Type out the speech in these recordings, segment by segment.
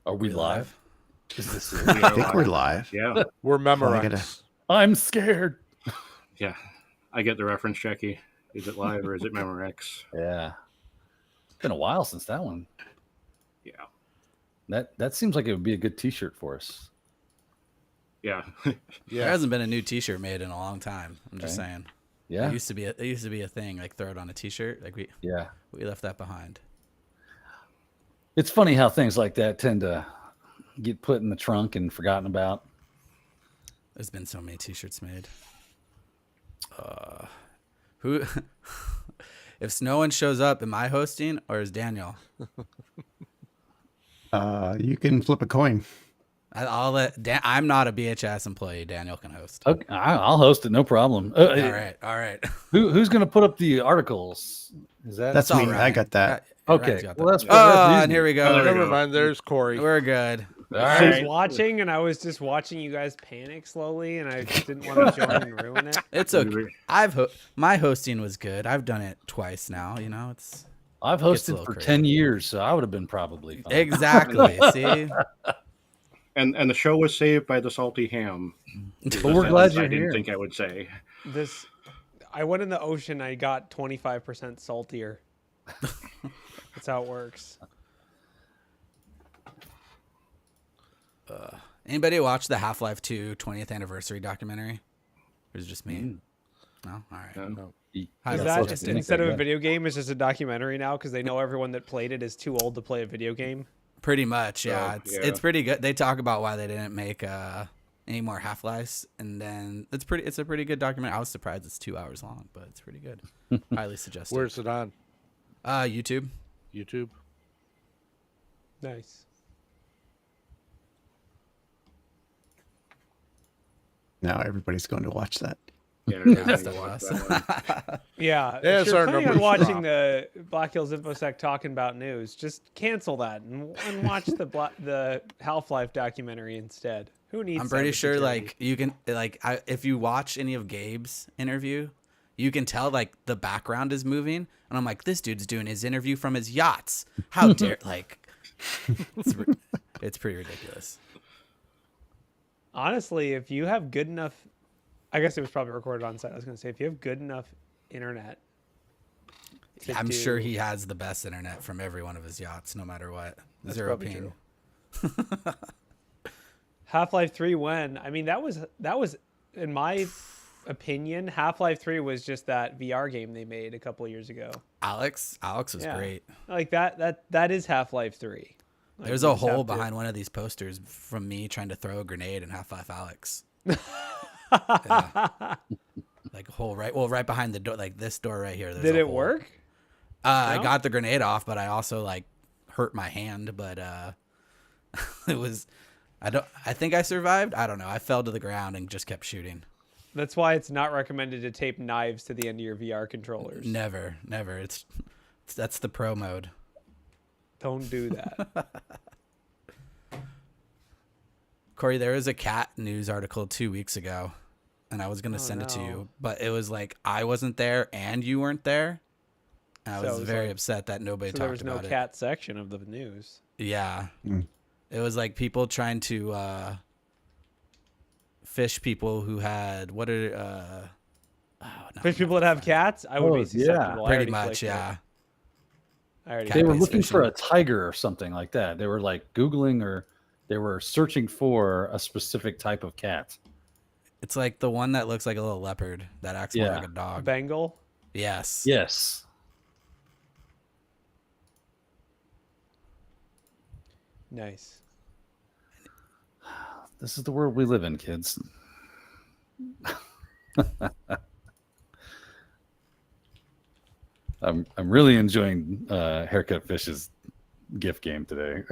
Are we live? Is this it? I think we're live. Yeah. We're memorized. I'm scared. Yeah. I get the reference, Jackie. Is it live or is it Memorex? Yeah. It's been a while since that one. Yeah. That seems like it would be a good t-shirt for us. Yeah. There hasn't been a new T-shirt made in a long time. I'm just saying. Yeah. It used to be a thing. Like throw it on a T-shirt. Like we left that behind. It's funny how things like that tend to get put in the trunk and forgotten about. There's been so many T-shirts made. Who? If no one shows up, am I hosting or is Daniel? You can flip a coin. I'll let. I'm not a BHIS employee. Daniel can host. Okay, I'll host it, no problem. All right. Who's going to put up the articles? That's me. all right. I got that. Okay. Got Well, that. that's and here we go. Never mind. There's Corey. We're good. I was watching, and I was just watching you guys panic slowly, and I just didn't want to join and ruin it. It's okay. My hosting was good. I've done it twice now. You know, I've hosted for 10 years, so I would have been probably fine. Exactly. See. And the show was saved by the salty ham. But we're glad you're I didn't here. think I would say. I went in the ocean. I got 25% saltier. That's how it works. Anybody watch the Half-Life 2 20th anniversary documentary? Or is it just me? No? All right. No. Highly Is that suggested. instead of a video game, it's just a documentary now because they know everyone that played it is too old to play a video game? Pretty much, yeah. So, It's pretty good. They talk about why they didn't make any more Half-Lives, and then it's a pretty good documentary. I was surprised it's 2 hours long, but it's pretty good. Highly suggested. Where's it on? YouTube. YouTube. Nice. Now everybody's going to watch that. Yeah, That's everybody the watched worst. that one. Yeah. Yeah, if it's you're our planning on numbers watching drop. the Black Hills InfoSec Talkin Bout news, just cancel that and watch the Half-Life documentary instead. Who needs? I'm pretty sure, cybersecurity? like you can, if you watch any of Gabe's interview, you can tell like the background is moving, and I'm like, this dude's doing his interview from his yachts. How dare it's pretty ridiculous. Honestly, if you have good enough, I guess it was probably recorded on site. I was going to say, if you have good enough internet, I'm sure he has the best internet from every one of his yachts, no matter what. That's Zero probably ping. true. Half-Life 3 when? I mean, that was in my opinion, Half-Life 3 was just that VR game they made a couple of years ago. Alex was great. Like that is Half-Life 3. Like, There's a hole behind one of these posters from me trying to throw a grenade in Half-Life Alex. Yeah. Like a hole right behind the door, like this door right here. Did it work? I got the grenade off, but I also like hurt my hand, but it was I think I survived. I don't know. I fell to the ground and just kept shooting. That's why it's not recommended to tape knives to the end of your VR controllers. Never. That's the pro mode. Don't do that. Corey, there was a cat news article 2 weeks ago, and I was going to send it to you, but it was like I wasn't there and you weren't there. And I was very upset that nobody talked about it. So there was no cat section of the news. Yeah. It was like people trying to fish people who had fish people that have cats? I would be susceptible. Pretty much, yeah. They were looking for a tiger or something like that. They were like Googling or they were searching for a specific type of cat. It's like the one that looks like a little leopard that acts more like a dog. Bengal? Yes. Yes. Nice. This is the world we live in, kids. I'm really enjoying Haircut Fish's gift game today.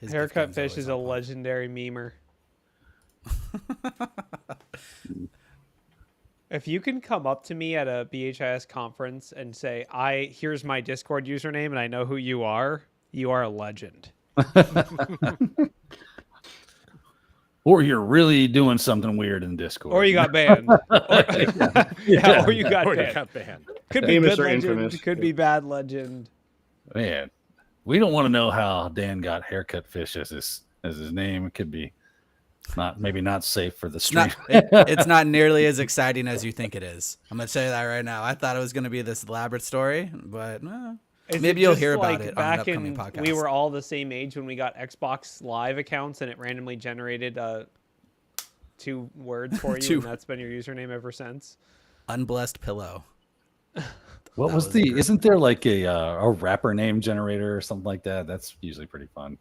Haircut Fish is a legendary memer. If you can come up to me at a BHIS conference and say, here's my Discord username and I know who you are a legend. Or you're really doing something weird in Discord. Or you got banned. Or you got banned. got banned. Could be Famous good or legend, infamous. could be bad legend. Man, We don't want to know how Dan got haircut fish as his name. It could be maybe not safe for the stream. It's not nearly as exciting as you think it is. I'm gonna tell you that right now. I thought it was gonna be this elaborate story, but maybe you'll hear about it on an upcoming podcast. We were all the same age when we got Xbox Live accounts, and it randomly generated 2 words for you, and that's been your username ever since. Unblessed pillow. What was the? Isn't there like a rapper name generator or something like that? That's usually pretty fun.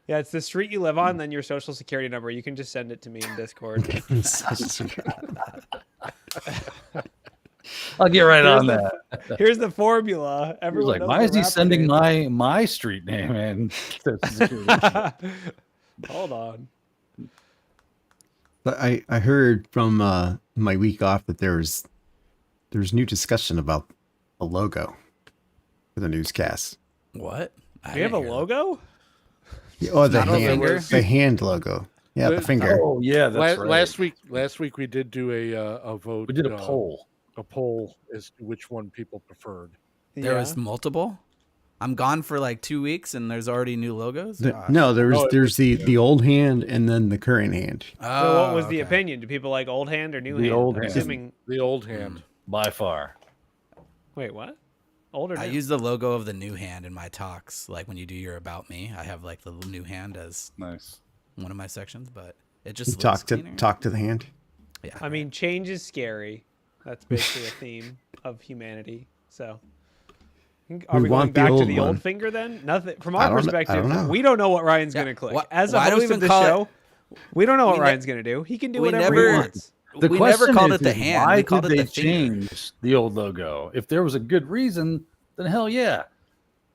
Yeah, it's the street you live on, then your social security number. You can just send it to me in Discord. I'll get right on that. Here's the formula. Everyone's like, why is he sending my street name and Hold on. But I heard from my week off that there's new discussion about a logo for the newscast. What? We have a logo? Oh, the hand logo. Yeah, the finger. Oh, yeah, that's right. Last week we did do a vote. We did a poll. A poll as to which one people preferred. There was multiple. I'm gone for like 2 weeks, and there's already new logos. There's the old hand and then the current hand. So what was the opinion? Do people like old hand or new hand? Old hand. Assuming the old hand by far. Wait, what? Old or new? I use the logo of the new hand in my talks. Like when you do your about me, I have like the new hand as one of my sections, but it just talk to the hand. Yeah. I mean, change is scary. That's basically a theme of humanity. So, are we going back to the old finger then? Nothing from our perspective. We don't know what Ryan's going to click. As a host of the show, we don't know what Ryan's going to do. He can do whatever he wants. We never called it the hand. Why we called did it they the finger. change the old logo? If there was a good reason, then hell yeah.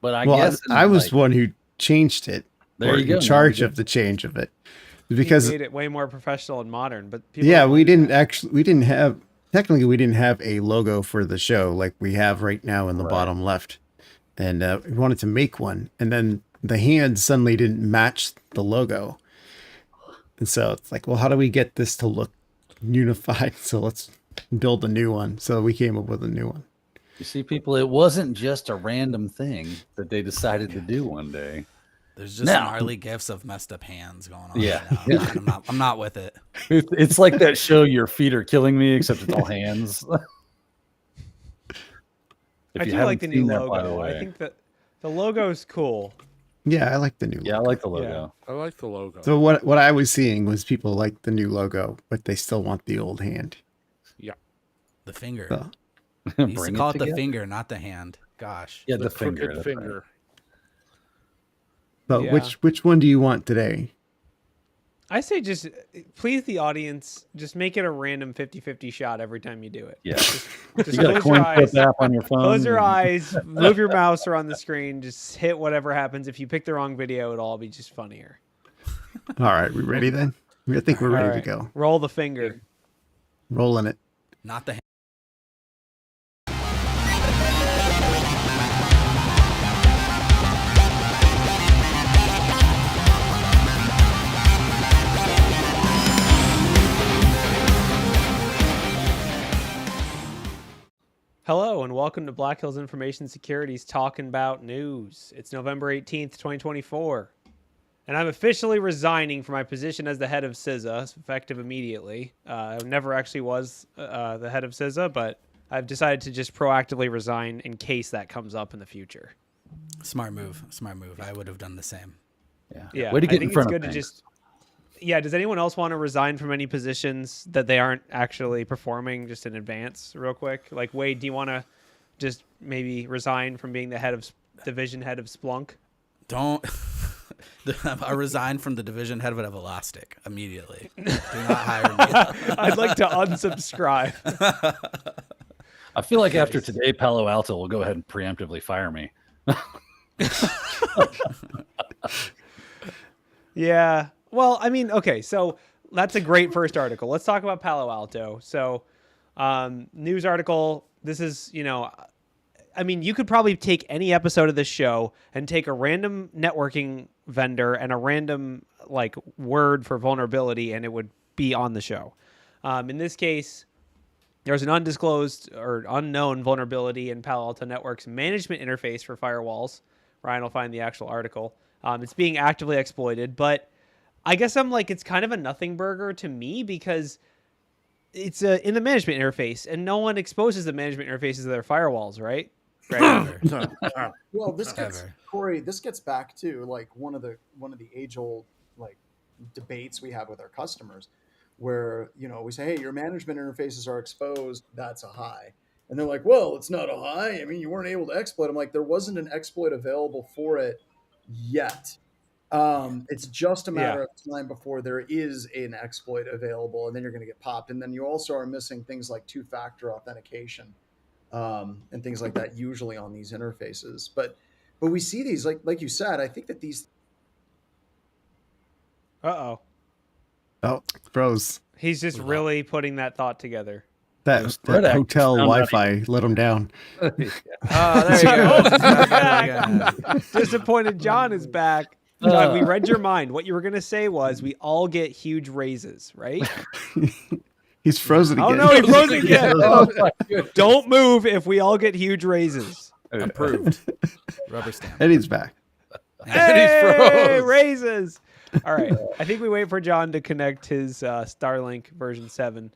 But I guess I was one who changed it. There you go. In charge of the change of it, because he made it way more professional and modern. But we didn't have a logo for the show like we have right now in the bottom left, and we wanted to make one, and then the hand suddenly didn't match the logo, and so it's like, well, how do we get this to look unified? So let's build a new one. So we came up with a new one. You see, people, it wasn't just a random thing that they decided to do one day. There's just gnarly gifs of messed up hands going on. Yeah, right now. I'm not with it. It's like that show "Your Feet Are Killing Me," except it's all hands. I do like the new logo. I think that the logo is cool. Yeah, I like the new logo. Yeah, I like the logo. I like the logo. So what I was seeing was people like the new logo, but they still want the old hand. Yeah. The finger. So. You used to call it the finger, not the hand. Gosh. Yeah, the finger. Right. But which one do you want today? I say just please the audience, just make it a random 50-50 shot every time you do it. Yeah. Just you got a coin flip app on your phone. Close your eyes, move your mouse around the screen, just hit whatever happens. If you pick the wrong video, it'll all be just funnier. All right, we ready then? I think we're ready to go. Roll the finger. Rolling it. Not the hand. Hello and welcome to Black Hills Information Security's Talkin Bout News. It's November 18th, 2024. And I'm officially resigning from my position as the head of CISA, effective immediately. I never actually was the head of CISA, but I've decided to just proactively resign in case that comes up in the future. Smart move. Smart move. I would have done the same. Yeah. Way to get in front of things. Does anyone else want to resign from any positions that they aren't actually performing just in advance real quick? Like, Wade, do you want to just maybe resign from being the division head of Splunk? Don't. I resign from the division head of Elastic immediately. Do not hire me. I'd like to unsubscribe. I feel like after today, Palo Alto will go ahead and preemptively fire me. Yeah. Well, I mean, okay, so that's a great first article. Let's talk about Palo Alto. So, news article, this is, I mean, you could probably take any episode of this show and take a random networking vendor and a random, word for vulnerability, and it would be on the show. In this case, there's an undisclosed or unknown vulnerability in Palo Alto Networks management interface for firewalls, Ryan will find the actual article. It's being actively exploited, but I guess I'm like, it's kind of a nothing burger to me because it's in the management interface, and no one exposes the management interfaces of their firewalls, right? Right. Well, Corey, this gets back to like one of the age old like debates we have with our customers, where we say, hey, your management interfaces are exposed. That's a high. And they're like, well, it's not a high. I mean, you weren't able to exploit. I'm like, there wasn't an exploit available for it yet. It's just a matter of time before there is an exploit available, and then you're going to get popped. And then you also are missing things like two-factor authentication and things like that usually on these interfaces. But we see these, like you said, I think that these. Oh, froze. He's just really putting that thought together. That hotel Wi-Fi let him down. Oh, there you go. Disappointed John is back. John, we read your mind. What you were going to say was we all get huge raises, right? He's frozen again. Oh, no, he froze again. Don't move if we all get huge raises. Approved. Rubber stamp. Eddie's back. Hey, raises. All right. I think we wait for John to connect his Starlink version 7.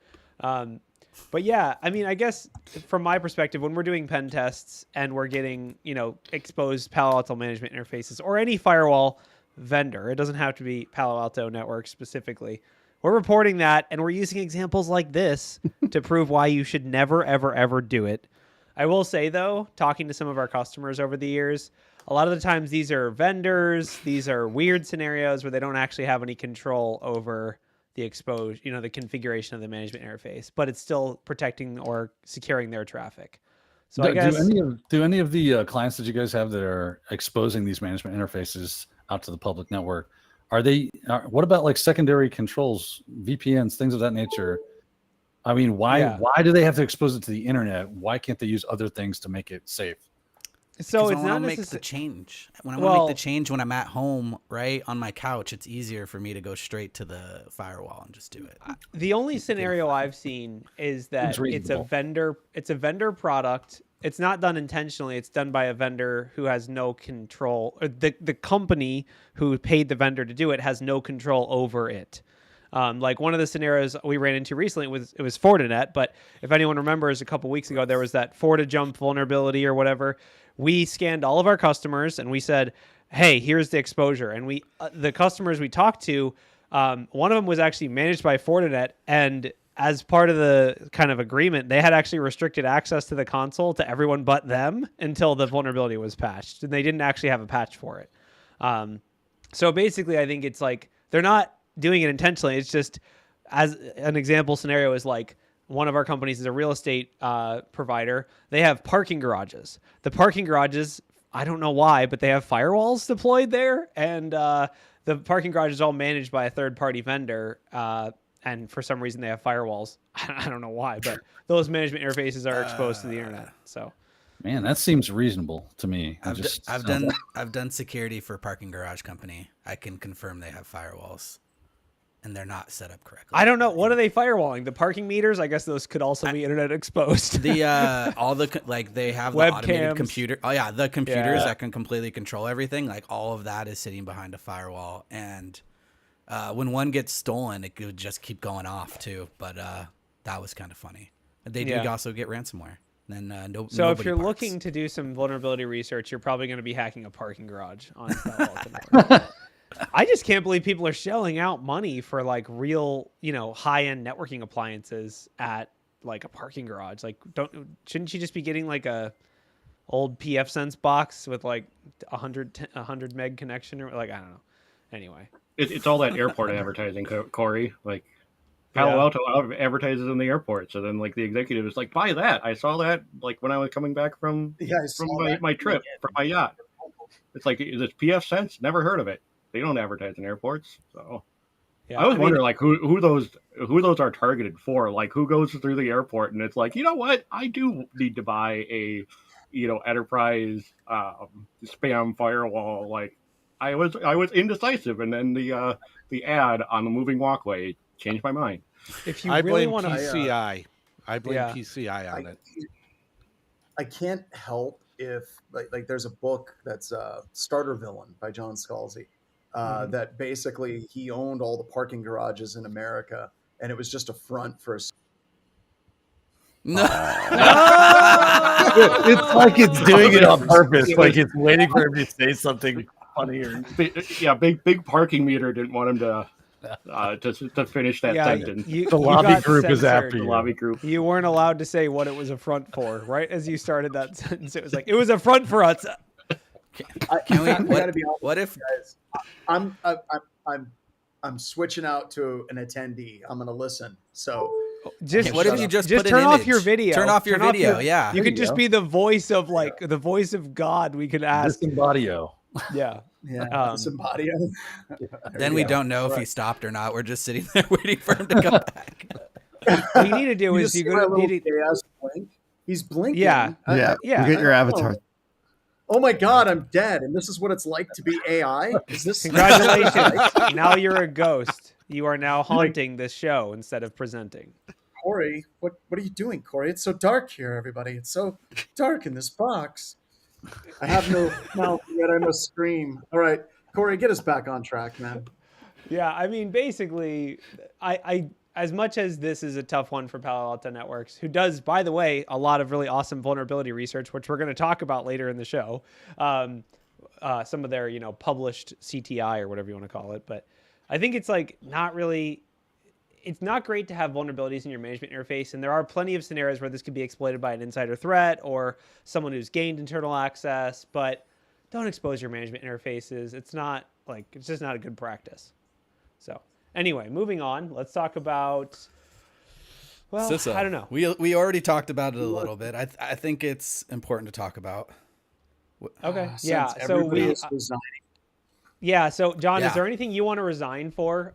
But yeah, I mean, I guess from my perspective, when we're doing pen tests and we're getting, exposed Palo Alto management interfaces or any firewall vendor, it doesn't have to be Palo Alto Networks specifically. We're reporting that, and we're using examples like this to prove why you should never, ever, ever do it. I will say, though, talking to some of our customers over the years, a lot of the times these are vendors, these are weird scenarios where they don't actually have any control over the exposed, the configuration of the management interface, but it's still protecting or securing their traffic. So I guess do any of the clients that you guys have that are exposing these management interfaces out to the public network, what about like secondary controls, VPNs, things of that nature? I mean, why do they have to expose it to the internet? Why can't they use other things to make it safe? So it's when not I make the change. When I want to make the change when I'm at home, right on my couch, it's easier for me to go straight to the firewall and just do it. The only scenario I've seen is that it's a vendor product. It's not done intentionally. It's done by a vendor who has no control. Or the company who paid the vendor to do it has no control over it. Like one of the scenarios we ran into recently was Fortinet. But if anyone remembers, a couple weeks ago there was that FortiJump vulnerability or whatever. We scanned all of our customers and we said, "Hey, here's the exposure." And the customers we talked to, one of them was actually managed by Fortinet, and as part of the kind of agreement, they had actually restricted access to the console to everyone but them until the vulnerability was patched, and they didn't actually have a patch for it. So basically, I think it's like they're not doing it intentionally. It's just, as an example scenario is like, one of our companies is a real estate provider. They have parking garages. The parking garages, I don't know why, but they have firewalls deployed there. And the parking garage is all managed by a third-party vendor. And for some reason, they have firewalls. I don't know why, but those management interfaces are exposed to the internet. So, man, that seems reasonable to me. I've done security for a parking garage company. I can confirm they have firewalls. And they're not set up correctly. I don't know. What are they firewalling? The parking meters? I guess those could also be internet exposed. They have Webcams. the automated computer. Oh yeah, the computers that can completely control everything. Like all of that is sitting behind a firewall. And when one gets stolen, it could just keep going off too. But that was kind of funny. They do also get ransomware. Then so if you're looking to do some vulnerability research, you're probably going to be hacking a parking garage on Palo Alto Networks. I just can't believe people are shelling out money for like real, high-end networking appliances at like a parking garage. Like, shouldn't you just be getting like a old PFSense box with like 100 meg connection or like, I don't know. Anyway, it's all that airport advertising, Corey. Like Palo Alto advertises in the airport, so then like the executive is like, buy that. I saw that like when I was coming back from my trip from my yacht. It's like, is this PFSense? Never heard of it. They don't advertise in airports, so I was wondering like who those are targeted for. Like who goes through the airport and it's like, you know what, I do need to buy a enterprise spam firewall. Like I was indecisive, and then the ad on the moving walkway changed my mind. If you really want to, PCI, I blame PCI on it. I can't help if like there's a book that's Starter Villain by John Scalzi that basically he owned all the parking garages in America, and it was just a front for a No. It's like it's doing it on purpose. Like it's waiting for him to say something funnier. Big parking meter didn't want him to finish that sentence. The lobby group is after you. The lobby group. You weren't allowed to say what it was a front for, right? As you started that sentence, it was like, it was a front for us. What if guys, I'm switching out to an attendee. I'm gonna listen. So what if you just turn off your video? Turn off your video. Yeah, you could just be the voice of the voice of God. We could ask. Disembodiyo. Yeah. Disembodiyo. Then we don't know if he stopped or not. We're just sitting there waiting for him to come back. What you need to do is you go blink. He's blinking. Yeah. You get your avatar. Oh my God, I'm dead, and this is what it's like to be AI. Is this? Congratulations! Now you're a ghost. You are now haunting this show instead of presenting. Corey, what are you doing, Corey? It's so dark here, everybody. It's so dark in this box. I have no mouth yet. I must scream. All right, Corey, get us back on track, man. Yeah, I mean, basically, I as much as this is a tough one for Palo Alto Networks, who does, by the way, a lot of really awesome vulnerability research, which we're going to talk about later in the show, some of their, published CTI or whatever you want to call it. But I think it's it's not great to have vulnerabilities in your management interface. And there are plenty of scenarios where this could be exploited by an insider threat or someone who's gained internal access, but don't expose your management interfaces. It's just not a good practice. So anyway, moving on, let's talk about, CISA. I don't know. We already talked about it a little bit. I think it's important to talk about. Okay. So John, is there anything you want to resign for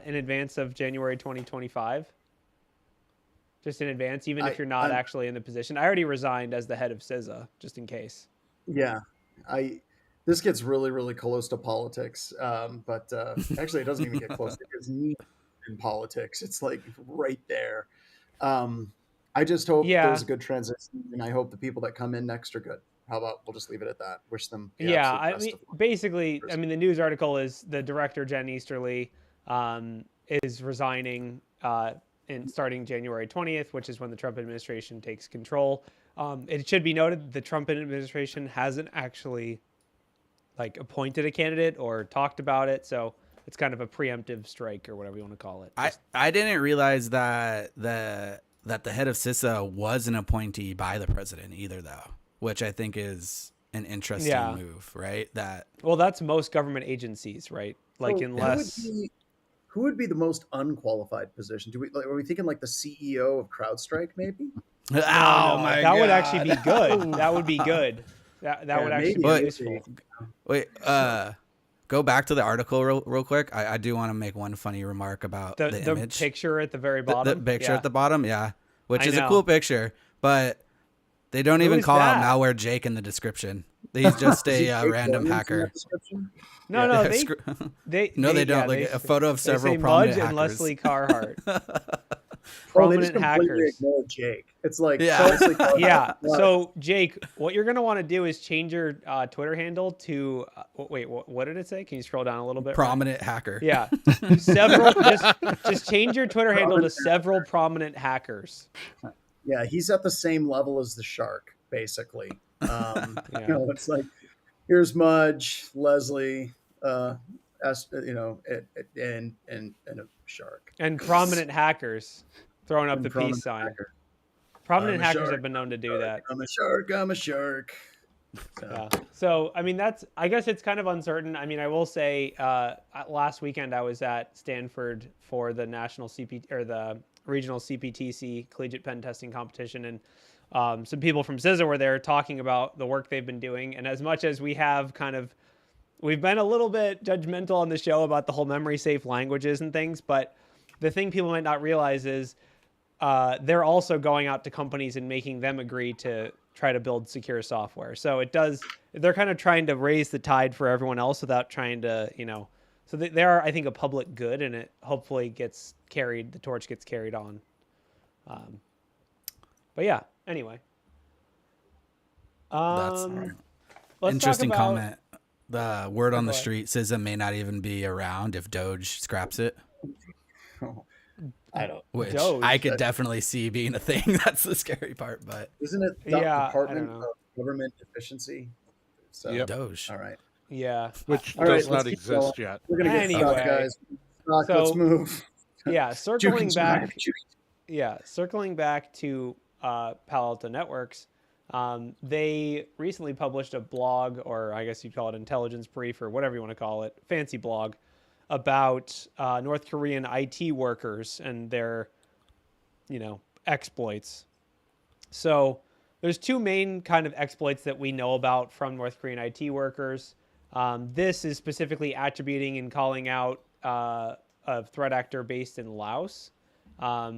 in advance of January 2025? Just in advance, even if you're not actually in the position. I already resigned as the head of CISA, just in case. Yeah. This gets really, really close to politics, but actually it doesn't even get close. It gets neat in politics. It's like right there. I just hope there's a good transition, and I hope the people that come in next are good. How about we'll just leave it at that? Wish them. Basically, the news article is the director, Jen Easterly, is resigning and starting January 20th, which is when the Trump administration takes control. It should be noted the Trump administration hasn't actually appointed a candidate or talked about it, so it's kind of a preemptive strike or whatever you want to call it. I didn't realize that the head of CISA was an appointee by the president either, though, which I think is an interesting move, right? That's most government agencies, right? Who would be the most unqualified position? Are we thinking the CEO of CrowdStrike, maybe? That would actually be good. That would be good. That would actually be useful. Wait, go back to the article real quick. I do want to make one funny remark about the image. Picture at the very bottom. The picture at the bottom, which is a cool picture, but they don't even call out Malware Jake in the description. He's just a random hacker. No, they don't. A photo of several prominent hackers. And Leslie Carhart. Prominent hackers. Ignore Jake. It's So Jake, what you're gonna want to do is change your Twitter handle to wait. What did it say? Can you scroll down a little bit? Prominent hacker. Yeah, several. just change your Twitter handle to several prominent hackers. Yeah, he's at the same level as the shark, basically. It's like here's Mudge, Leslie, and a shark and prominent hackers throwing up the peace sign. Prominent hackers have been known to do that. I'm a shark. So I guess it's kind of uncertain. I will say last weekend I was at Stanford for the national the regional CPTC collegiate pen testing competition, and some people from CISA were there talking about the work they've been doing. And as much as we've been a little bit judgmental on the show about the whole memory safe languages and things, but the thing people might not realize is they're also going out to companies and making them agree to try to build secure software. So they're kind of trying to raise the tide for everyone else without trying to, so they are, I think, a public good, and it hopefully the torch gets carried on. But yeah, anyway. That's Let's interesting talk about, comment. The word on the Go ahead. street, CISA may not even be around if Doge scraps it. I don't. Which Doge. I could definitely see being a thing. That's the scary part. But Isn't it Yeah, I Department don't of know. Government Efficiency? So, Yep. Doge. all right. Yeah. Which All right, does let's not keep exist going. yet. We're gonna get stuck, Anyway, guys. Stuck, so- let's move. Yeah, circling Jukin's back. back. Circling back to Palo Alto Networks, they recently published a blog, or I guess you'd call it intelligence brief, or whatever you want to call it, fancy blog, about North Korean IT workers and their, exploits. So there's two main kind of exploits that we know about from North Korean IT workers. This is specifically attributing and calling out a threat actor based in Laos,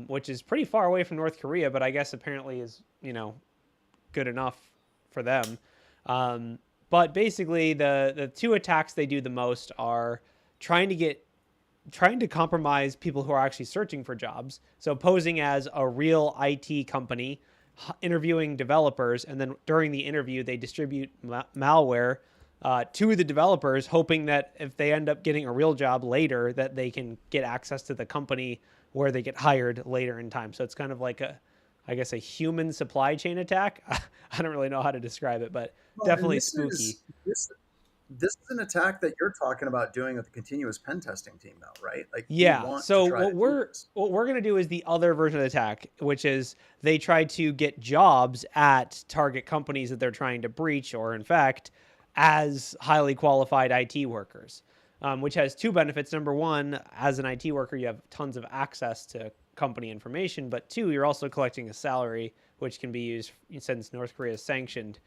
which is pretty far away from North Korea, but I guess apparently is, good enough for them. But basically the two attacks they do the most are trying to compromise people who are actually searching for jobs. So posing as a real IT company, interviewing developers, and then during the interview, they distribute malware to the developers, hoping that if they end up getting a real job later, that they can get access to the company where they get hired later in time. So it's kind of like a human supply chain attack. I don't really know how to describe it, but definitely spooky. This is an attack that you're talking about doing with the continuous pen testing team, though, right? Like, yeah. So what we're gonna do is the other version of the attack, which is they try to get jobs at target companies that they're trying to breach or infect as highly qualified IT workers, which has two benefits. Number one, as an IT worker, you have tons of access to company information, but two, you're also collecting a salary, which can be used since North Korea is sanctioned.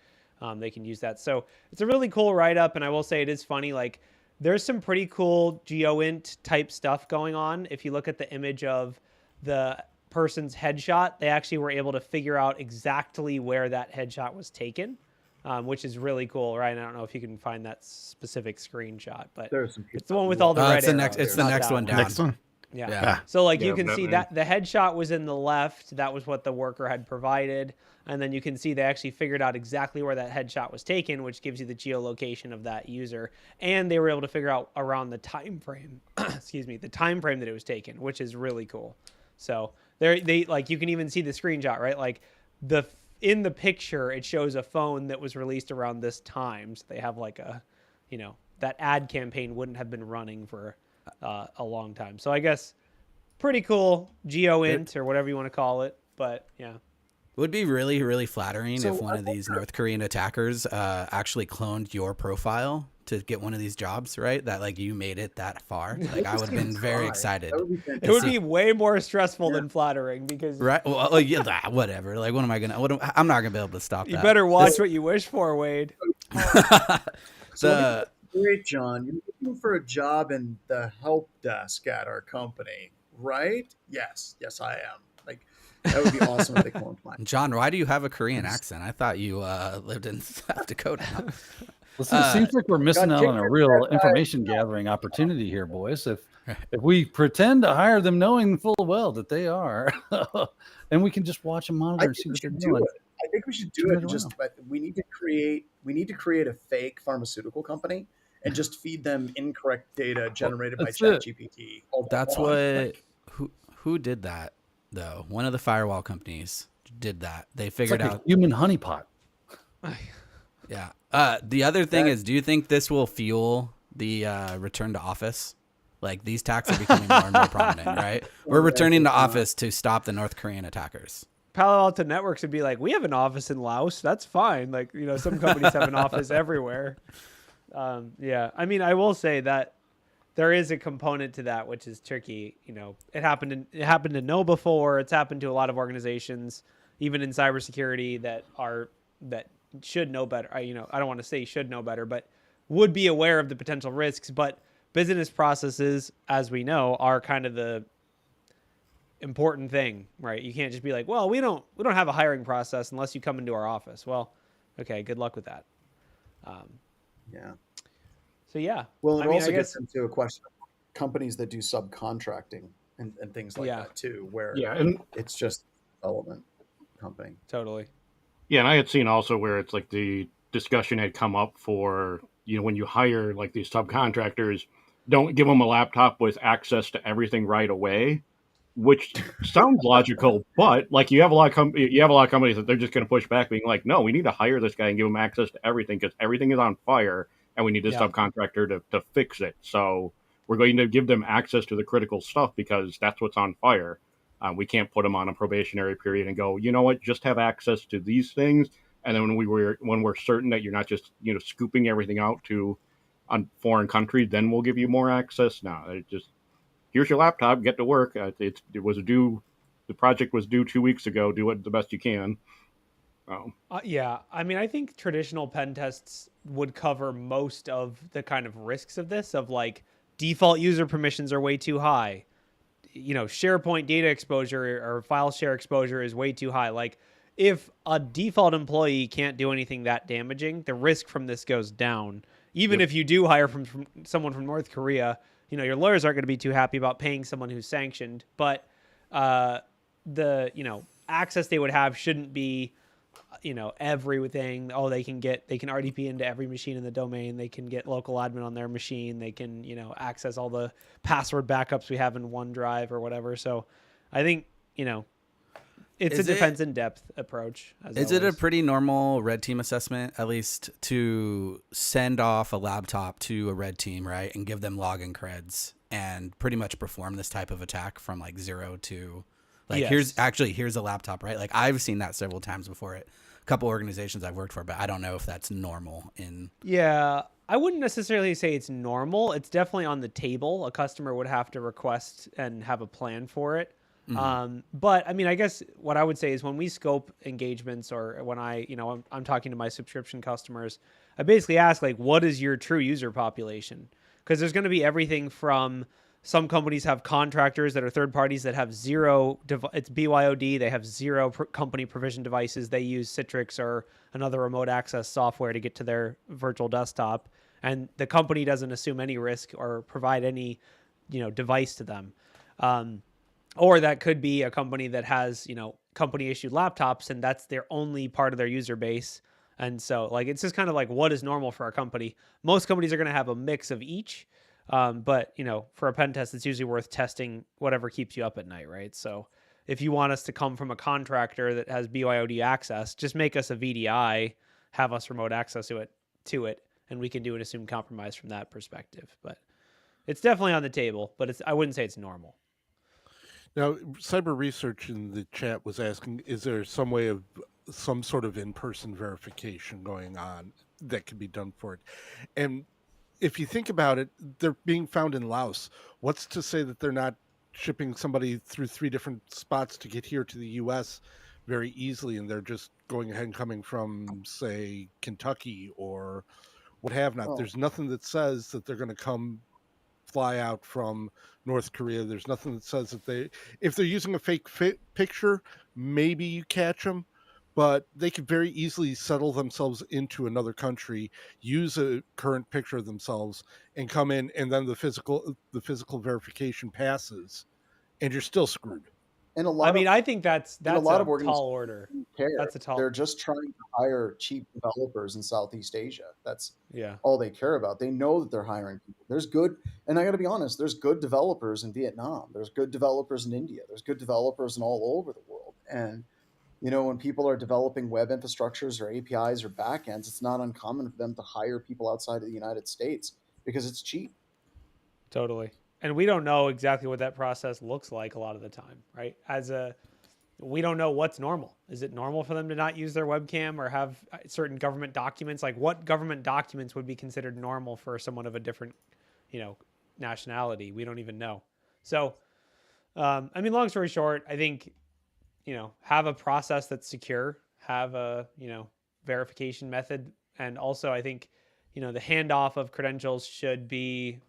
They can use that. So it's a really cool write-up, and I will say it is funny. Like, there's some pretty cool GeoInt type stuff going on. If you look at the image of the person's headshot, they actually were able to figure out exactly where that headshot was taken, which is really cool, right? And I don't know if you can find that specific screenshot, but it's the one with all the red arrows. It's the next one down. Next one. Yeah. So like you can see that the headshot was in the left. That was what the worker had provided. And then you can see they actually figured out exactly where that headshot was taken, which gives you the geolocation of that user. And they were able to figure out around the time frame, the time frame that it was taken, which is really cool. So they like, you can even see the screenshot, right? Like in the picture, it shows a phone that was released around this time. So they have like that ad campaign wouldn't have been running for a long time. So I guess pretty cool GeoInt or whatever you want to call it. But yeah. It would be really, really flattering if one of these North Korean attackers actually cloned your profile to get one of these jobs, right? That like you made it that far. Like I would have been very excited. It would be way more stressful than flattering because Well, yeah, whatever. Like, what am I gonna? I'm not gonna be able to stop that. You better watch what you wish for, Wade. Great, John. You're looking for a job in the help desk at our company, right? Yes, I am. Like, that would be awesome if they cloned mine. John, why do you have a Korean accent? I thought you lived in South Dakota. Listen, it seems like we're missing out on a real information gathering opportunity here, boys. If we pretend to hire them knowing full well that they are, and we can just watch and monitor and see what they're doing. I think we should do it. But we need to create a fake pharmaceutical company and just feed them incorrect data generated by ChatGPT. That's what. Who did that though? One of the firewall companies did that. They figured out a human honeypot. Yeah. The other thing is, do you think this will fuel the return to office? Like these attacks are becoming more and more prominent, right? We're returning to office to stop the North Korean attackers. Palo Alto Networks would be like, we have an office in Laos. That's fine. Like, some companies have an office everywhere. Yeah. I mean, I will say that there is a component to that, which is tricky. It happened to know before. It's happened to a lot of organizations, even in cybersecurity that should know better. I don't want to say should know better, but would be aware of the potential risks. But business processes, as we know, are kind of the important thing, right? You can't just be like, well, we don't have a hiring process unless you come into our office. Well, okay, good luck with that. Yeah. So yeah. Well, it also gets into a question of companies that do subcontracting and things like that too, where it's just development company. Totally. Yeah, and I had seen also where it's like the discussion had come up for, when you hire like these subcontractors, don't give them a laptop with access to everything right away, which sounds logical, but like you have a lot of companies that they're just going to push back, being like, no, we need to hire this guy and give him access to everything because everything is on fire, and we need this Yeah. subcontractor to fix it. So we're going to give them access to the critical stuff because that's what's on fire. We can't put them on a probationary period and go, you know what, just have access to these things, and then when we're certain that you're not just scooping everything out to on foreign country, then we'll give you more access. No, it just here's your laptop, get to work. The project was due 2 weeks ago. Do it the best you can. Yeah, I mean, I think traditional pen tests would cover most of the kind of risks of this, of like default user permissions are way too high. SharePoint data exposure or file share exposure is way too high. Like, if a default employee can't do anything that damaging, the risk from this goes down. Even if you do hire from someone from North Korea, your lawyers aren't going to be too happy about paying someone who's sanctioned. But the access they would have shouldn't be everything. They can RDP into every machine in the domain. They can get local admin on their machine. They can, access all the password backups we have in OneDrive or whatever. So I think, it's a defense in depth approach. Is it a pretty normal red team assessment, at least, to send off a laptop to a red team, right, and give them login creds and pretty much perform this type of attack from like zero to like, yes. here's a laptop, right? Like, I've seen that several times before at a couple organizations I've worked for, but I don't know if that's normal in. Yeah, I wouldn't necessarily say it's normal. It's definitely on the table. A customer would have to request and have a plan for it. Mm-hmm. But I mean, I guess what I would say is when we scope engagements, or when I'm talking to my subscription customers, I basically ask, like, what is your true user population? Because there's going to be everything from, some companies have contractors that are third parties that have zero, it's BYOD, they have zero company provision devices. They use Citrix or another remote access software to get to their virtual desktop. And the company doesn't assume any risk or provide any, device to them. Or that could be a company that has, company issued laptops, and that's their only part of their user base. And so, like, it's just kind of like, what is normal for our company? Most companies are going to have a mix of each. But, for a pen test, it's usually worth testing whatever keeps you up at night, right? So if you want us to come from a contractor that has BYOD access, just make us a VDI, have us remote access to it, and we can do an assumed compromise from that perspective. But it's definitely on the table, but I wouldn't say it's normal. Now, Cyber Research in the chat was asking, is there some way of some sort of in-person verification going on that can be done for it? And if you think about it, they're being found in Laos. What's to say that they're not shipping somebody through 3 different spots to get here to the U.S. very easily, and they're just going ahead and coming from, say, Kentucky or what have not? There's nothing that says that they're going to fly out from North Korea. There's nothing that says that if they're using a fake picture, maybe you catch them, but they could very easily settle themselves into another country, use a current picture of themselves, and come in, and then the physical verification passes, and you're still screwed. And I think that's a lot of tall order. That's a tall. They're just trying to hire cheap developers in Southeast Asia. That's Yeah. all they care about. They know that they're hiring people. There's good, and I got to be honest, there's good developers in Vietnam. There's good developers in India. There's good developers in all over the world. And, when people are developing web infrastructures or APIs or backends, it's not uncommon for them to hire people outside of the United States because it's cheap. Totally. And we don't know exactly what that process looks like a lot of the time, right? We don't know what's normal. Is it normal for them to not use their webcam or have certain government documents? Like, what government documents would be considered normal for someone of a different, nationality? We don't even know. So, long story short, I think, have a process that's secure, have a, verification method. And also, I think, the handoff of credentials should be,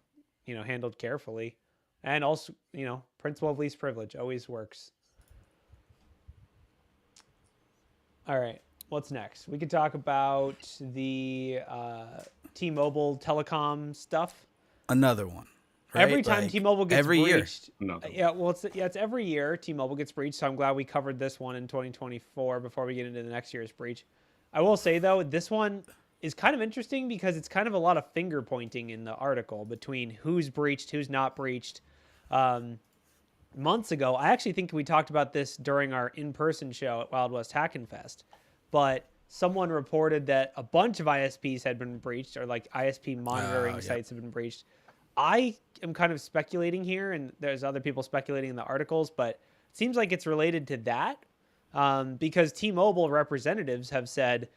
handled carefully. And also, principle of least privilege always works. All right, what's next? We could talk about the T-Mobile telecom stuff. Another one. right? Every time Like, T-Mobile gets every year. breached. No. Yeah, well, it's every year T-Mobile gets breached. So I'm glad we covered this one in 2024 before we get into the next year's breach. I will say though, this one is kind of interesting because it's kind of a lot of finger pointing in the article between who's breached, who's not breached. Months ago, I actually think we talked about this during our in-person show at Wild West Hackin' Fest, but someone reported that a bunch of ISPs had been breached, or like ISP monitoring sites have been breached. I am kind of speculating here, and there's other people speculating in the articles, but it seems like it's related to that because T-Mobile representatives have said,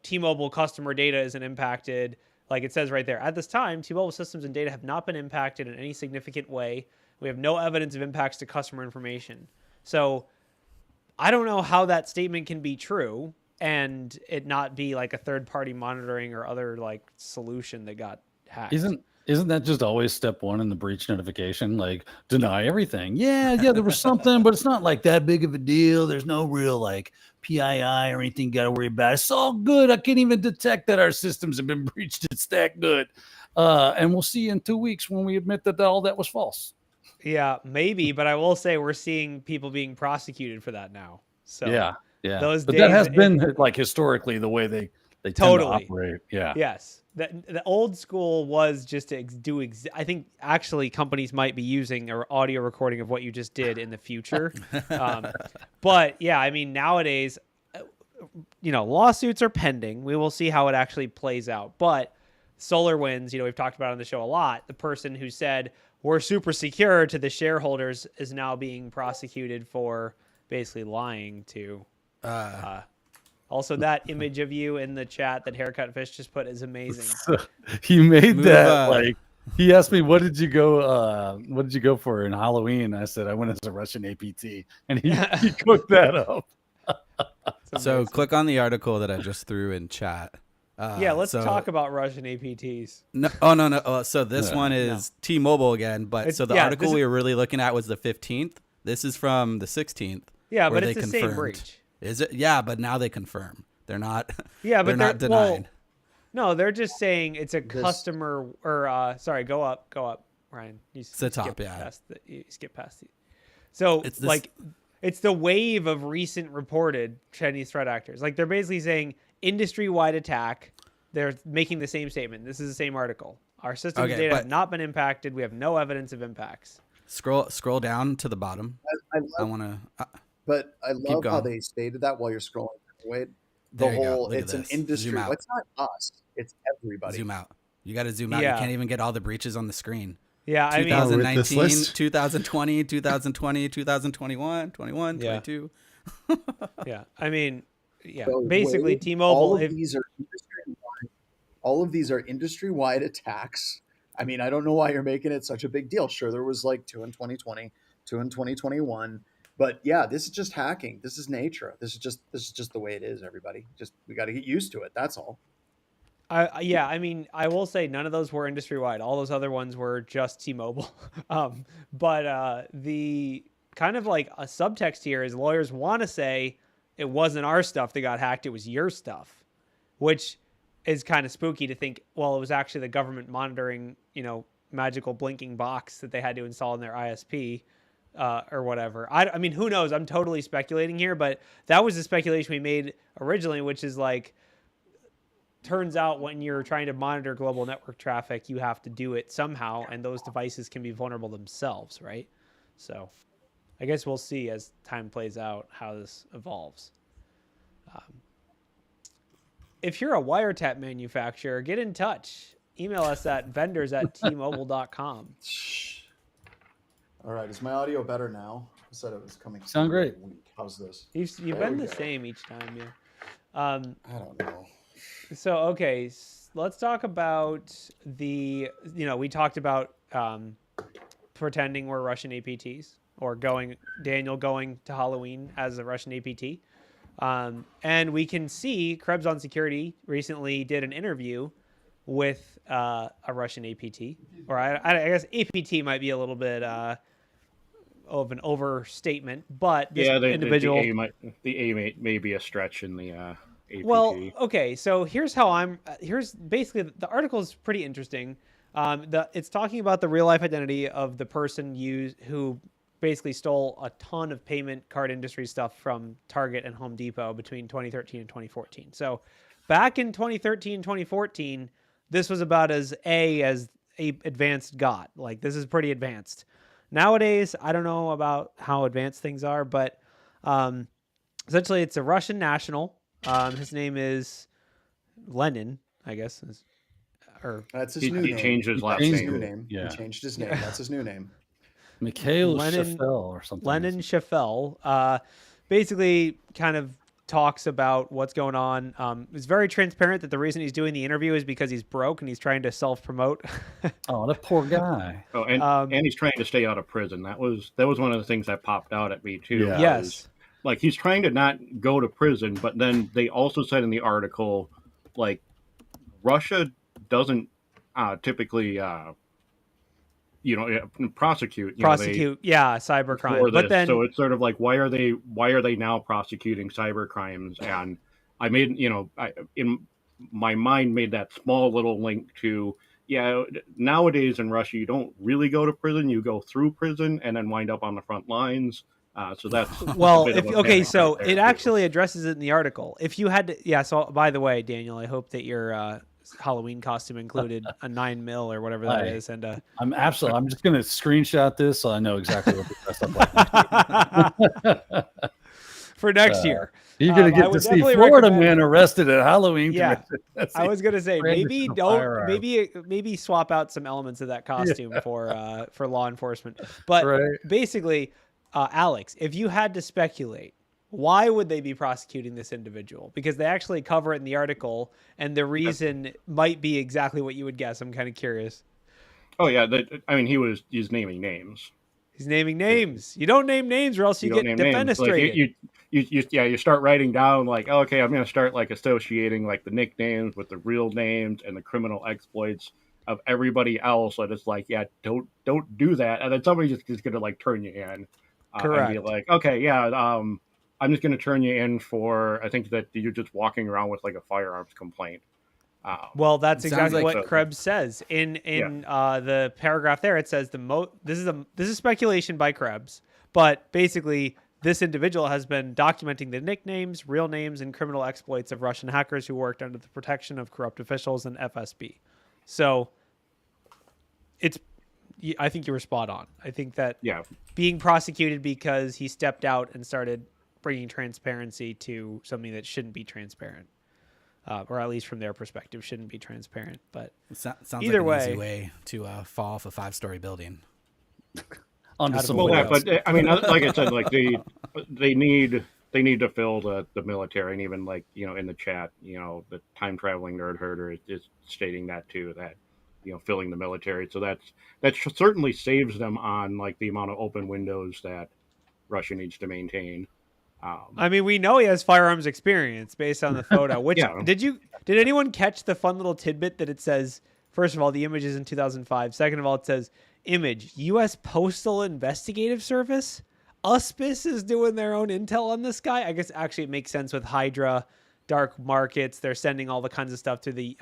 T-Mobile customer data isn't impacted. Like it says right there, at this time, T-Mobile systems and data have not been impacted in any significant way. We have no evidence of impacts to customer information. So I don't know how that statement can be true and it not be like a third-party monitoring or other like solution that got hacked. Isn't that just always step one in the breach notification? Like, deny everything. Yeah, there was something, but it's not like that big of a deal. There's no real like PII or anything you got to worry about. It's all good. I can't even detect that our systems have been breached. It's that good. And we'll see you in 2 weeks when we admit that all that was false. Yeah, maybe, but I will say we're seeing people being prosecuted for that now. So yeah. Those but days, that has been like historically the way they totally tend to operate. Yeah. Yes. The old school was just to I think actually companies might be using an audio recording of what you just did in the future. But yeah, I mean, nowadays, lawsuits are pending. We will see how it actually plays out. But SolarWinds, we've talked about on the show a lot. The person who said we're super secure to the shareholders is now being prosecuted for basically lying to. Also, that image of you in the chat that Haircut Fish just put is amazing. So he made that like he asked me, "What did you go for in Halloween?" I said, "I went as a Russian APT," and he cooked that up. So click on the article that I just threw in chat. Let's talk about Russian APTs. No. So this one is T-Mobile again, but the article we were really looking at was the 15th. This is from the 16th. Yeah, but it's the same breach. Is it? Yeah, but now they confirm. They're not. Yeah, but they're not denying. No, they're just saying it's a customer. Or sorry, go up, Ryan. You it's the top. You skip past it. So it's the wave of recent reported Chinese threat actors. Like they're basically saying industry-wide attack. They're making the same statement. This is the same article. Our systems data have not been impacted. We have no evidence of impacts. Scroll down to the bottom. I want to. But I love how they stated that while you're scrolling. Wait, it's an industry. Well, it's not us. It's everybody. Zoom out. You got to zoom out. You can't even get all the breaches on the screen. Yeah, 2019, 2020, 2020, 2021, 21, 22. Yeah, I mean, so basically T-Mobile. All of these are industry-wide attacks. I mean, I don't know why you're making it such a big deal. Sure, there was like 2 in 2020, 2 in 2021. But yeah, this is just hacking. This is nature. This is just the way it is, everybody. We got to get used to it. That's all. I mean, I will say none of those were industry-wide. All those other ones were just T-Mobile. But the kind of like a subtext here is lawyers want to say it wasn't our stuff that got hacked. It was your stuff, which is kind of spooky to think, well, it was actually the government monitoring, magical blinking box that they had to install in their ISP. Or whatever. I mean, who knows? I'm totally speculating here, but that was the speculation we made originally, which is like, turns out when you're trying to monitor global network traffic, you have to do it somehow, and those devices can be vulnerable themselves, right? So I guess we'll see as time plays out how this evolves. If you're a wiretap manufacturer, get in touch. Email us at vendors@tmobile.com. All right, is my audio better now? I said it was coming. Sound great. Weak. How's this? You've been the same each time, yeah. I don't know. So okay, let's talk about we talked about pretending we're Russian APTs or Daniel going to Halloween as a Russian APT, and we can see Krebs on Security recently did an interview with a Russian APT, or I guess APT might be a little bit of an overstatement, but this individual... The A may be a stretch in the APT. Well, okay, so here's basically, the article is pretty interesting. It's talking about the real life identity of the person who basically stole a ton of payment card industry stuff from Target and Home Depot between 2013 and 2014. So back in 2013, 2014, this was about as advanced got. Like, this is pretty advanced. Nowadays, I don't know about how advanced things are, but essentially it's a Russian national. His name is Lenin, I guess. That's his new name. He changed his last name. Yeah. He changed his name. That's his new name. Mikhail Shafel or something. Lenin Shafel basically kind of talks about what's going on. It's very transparent that the reason he's doing the interview is because he's broke and he's trying to self-promote. Oh, that poor guy. Oh, and he's trying to stay out of prison. That was one of the things that popped out at me too. Yeah. Yes. Like, he's trying to not go to prison, but then they also said in the article, like, Russia doesn't typically prosecute cybercrime. But then, so it's sort of like, why are they now prosecuting cyber crimes? And I made, in my mind, made that small little link to, nowadays in Russia, you don't really go to prison, you go through prison and then wind up on the front lines. So that's so it actually addresses it in the article. If you had to, so by the way, Daniel, I hope that your Halloween costume included a 9mm or whatever that is, and I'm just gonna screenshot this so I know exactly what to dress up like for next year. You're gonna get to see Florida man arrested at Halloween. Yeah, I was gonna say maybe swap out some elements of that costume for law enforcement. But basically, Alex, if you had to speculate, why would they be prosecuting this individual? Because they actually cover it in the article, and the reason might be exactly what you would guess. I'm kind of curious. Oh yeah, he's naming names. He's naming names. You don't name names, or else you get defenestrated. Like you start writing down, like, okay, I'm going to start like associating like the nicknames with the real names and the criminal exploits of everybody else. And it's like, don't do that. And then somebody's just going to like turn you in. Correct. And be like, okay, I'm just going to turn you in for, I think that you're just walking around with like a firearms complaint. Well, that's exactly what Krebs says in the paragraph there. It says this is speculation by Krebs, but basically this individual has been documenting the nicknames, real names, and criminal exploits of Russian hackers who worked under the protection of corrupt officials and FSB. So I think you were spot on. I think that being prosecuted because he stepped out and started bringing transparency to something that shouldn't be transparent, or at least from their perspective shouldn't be transparent. But sounds either like way, an easy way to fall off a 5-story building. But I mean, like I said, like they need to fill the military, and even like in the chat, the time traveling nerd herder is stating that too, that filling the military. So that certainly saves them on like the amount of open windows that Russia needs to maintain. I mean, we know he has firearms experience based on the photo. Which did anyone catch the fun little tidbit that it says? First of all, the image is in 2005. Second of all, it says image U.S. Postal Investigative Service. USPIS is doing their own intel on this guy. I guess actually it makes sense with Hydra, dark markets. They're sending all the kinds of stuff to the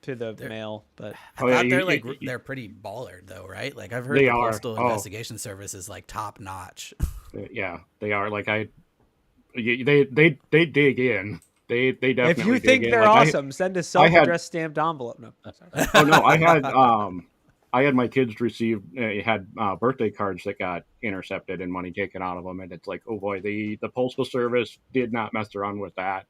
to the mail. But I thought they're pretty baller though, right? Like I've heard the Postal Investigation Service is like top notch. Yeah, they are. Like they dig in. They definitely. If you think they're awesome, send a self-addressed stamped envelope. No, sorry. Oh no, I had my kids receive birthday cards that got intercepted and money taken out of them, and it's like, oh boy, the Postal Service did not mess around with that,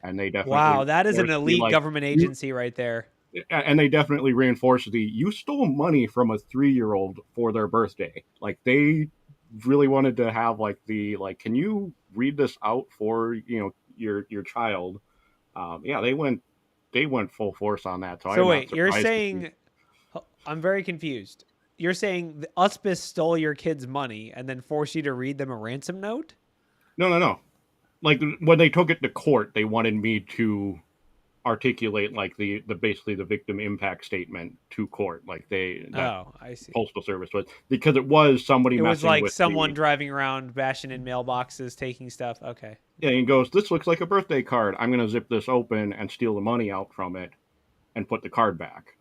and they definitely that is an elite government agency right there. And they definitely reinforced you stole money from a 3-year-old for their birthday. Like they really wanted to have can you read this out for your child? They went full force on that. So wait, you're saying I'm very confused. You're saying the USPIS stole your kid's money and then forced you to read them a ransom note? No. Like when they took it to court, they wanted me to articulate like the basically the victim impact statement to court. Like I see. Postal Service was, because it was somebody. It was like someone driving around bashing in mailboxes, taking stuff. Okay. Yeah, he goes, "This looks like a birthday card. I'm going to zip this open and steal the money out from it, and put the card back."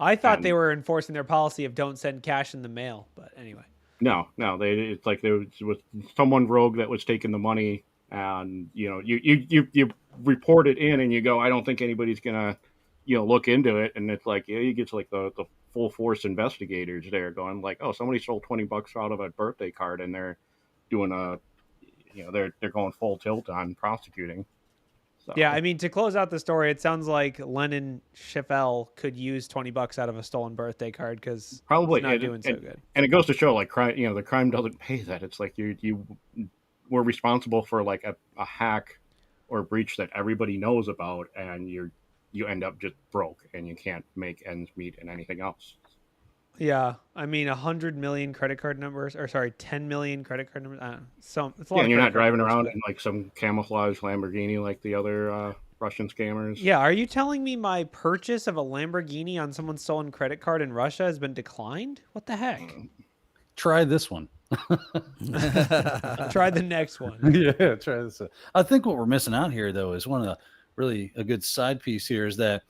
I thought they were enforcing their policy of don't send cash in the mail, but anyway. No, it's like there was someone rogue that was taking the money, and you report it in, and you go, I don't think anybody's gonna look into it, and it's like you get like the full force investigators there going like, oh, somebody stole $20 out of a birthday card, and they're doing they're going full tilt on prosecuting. So. Yeah, I mean, to close out the story, it sounds like Lennon Schiffel could use $20 out of a stolen birthday card because probably not doing so good. And it goes to show, like, crime. The crime doesn't pay that. It's like you were responsible for like a hack or breach that everybody knows about, and you end up just broke and you can't make ends meet in anything else. Yeah, I mean, 100 million credit card numbers, or sorry, 10 million credit card numbers. So it's a lot. Yeah, and you're not driving around in like some camouflage Lamborghini like the other Russian scammers. Yeah, are you telling me my purchase of a Lamborghini on someone's stolen credit card in Russia has been declined? What the heck? Try this one. Try the next one. Yeah, try this one. I think what we're missing out here, though, is one of the a good side piece here is that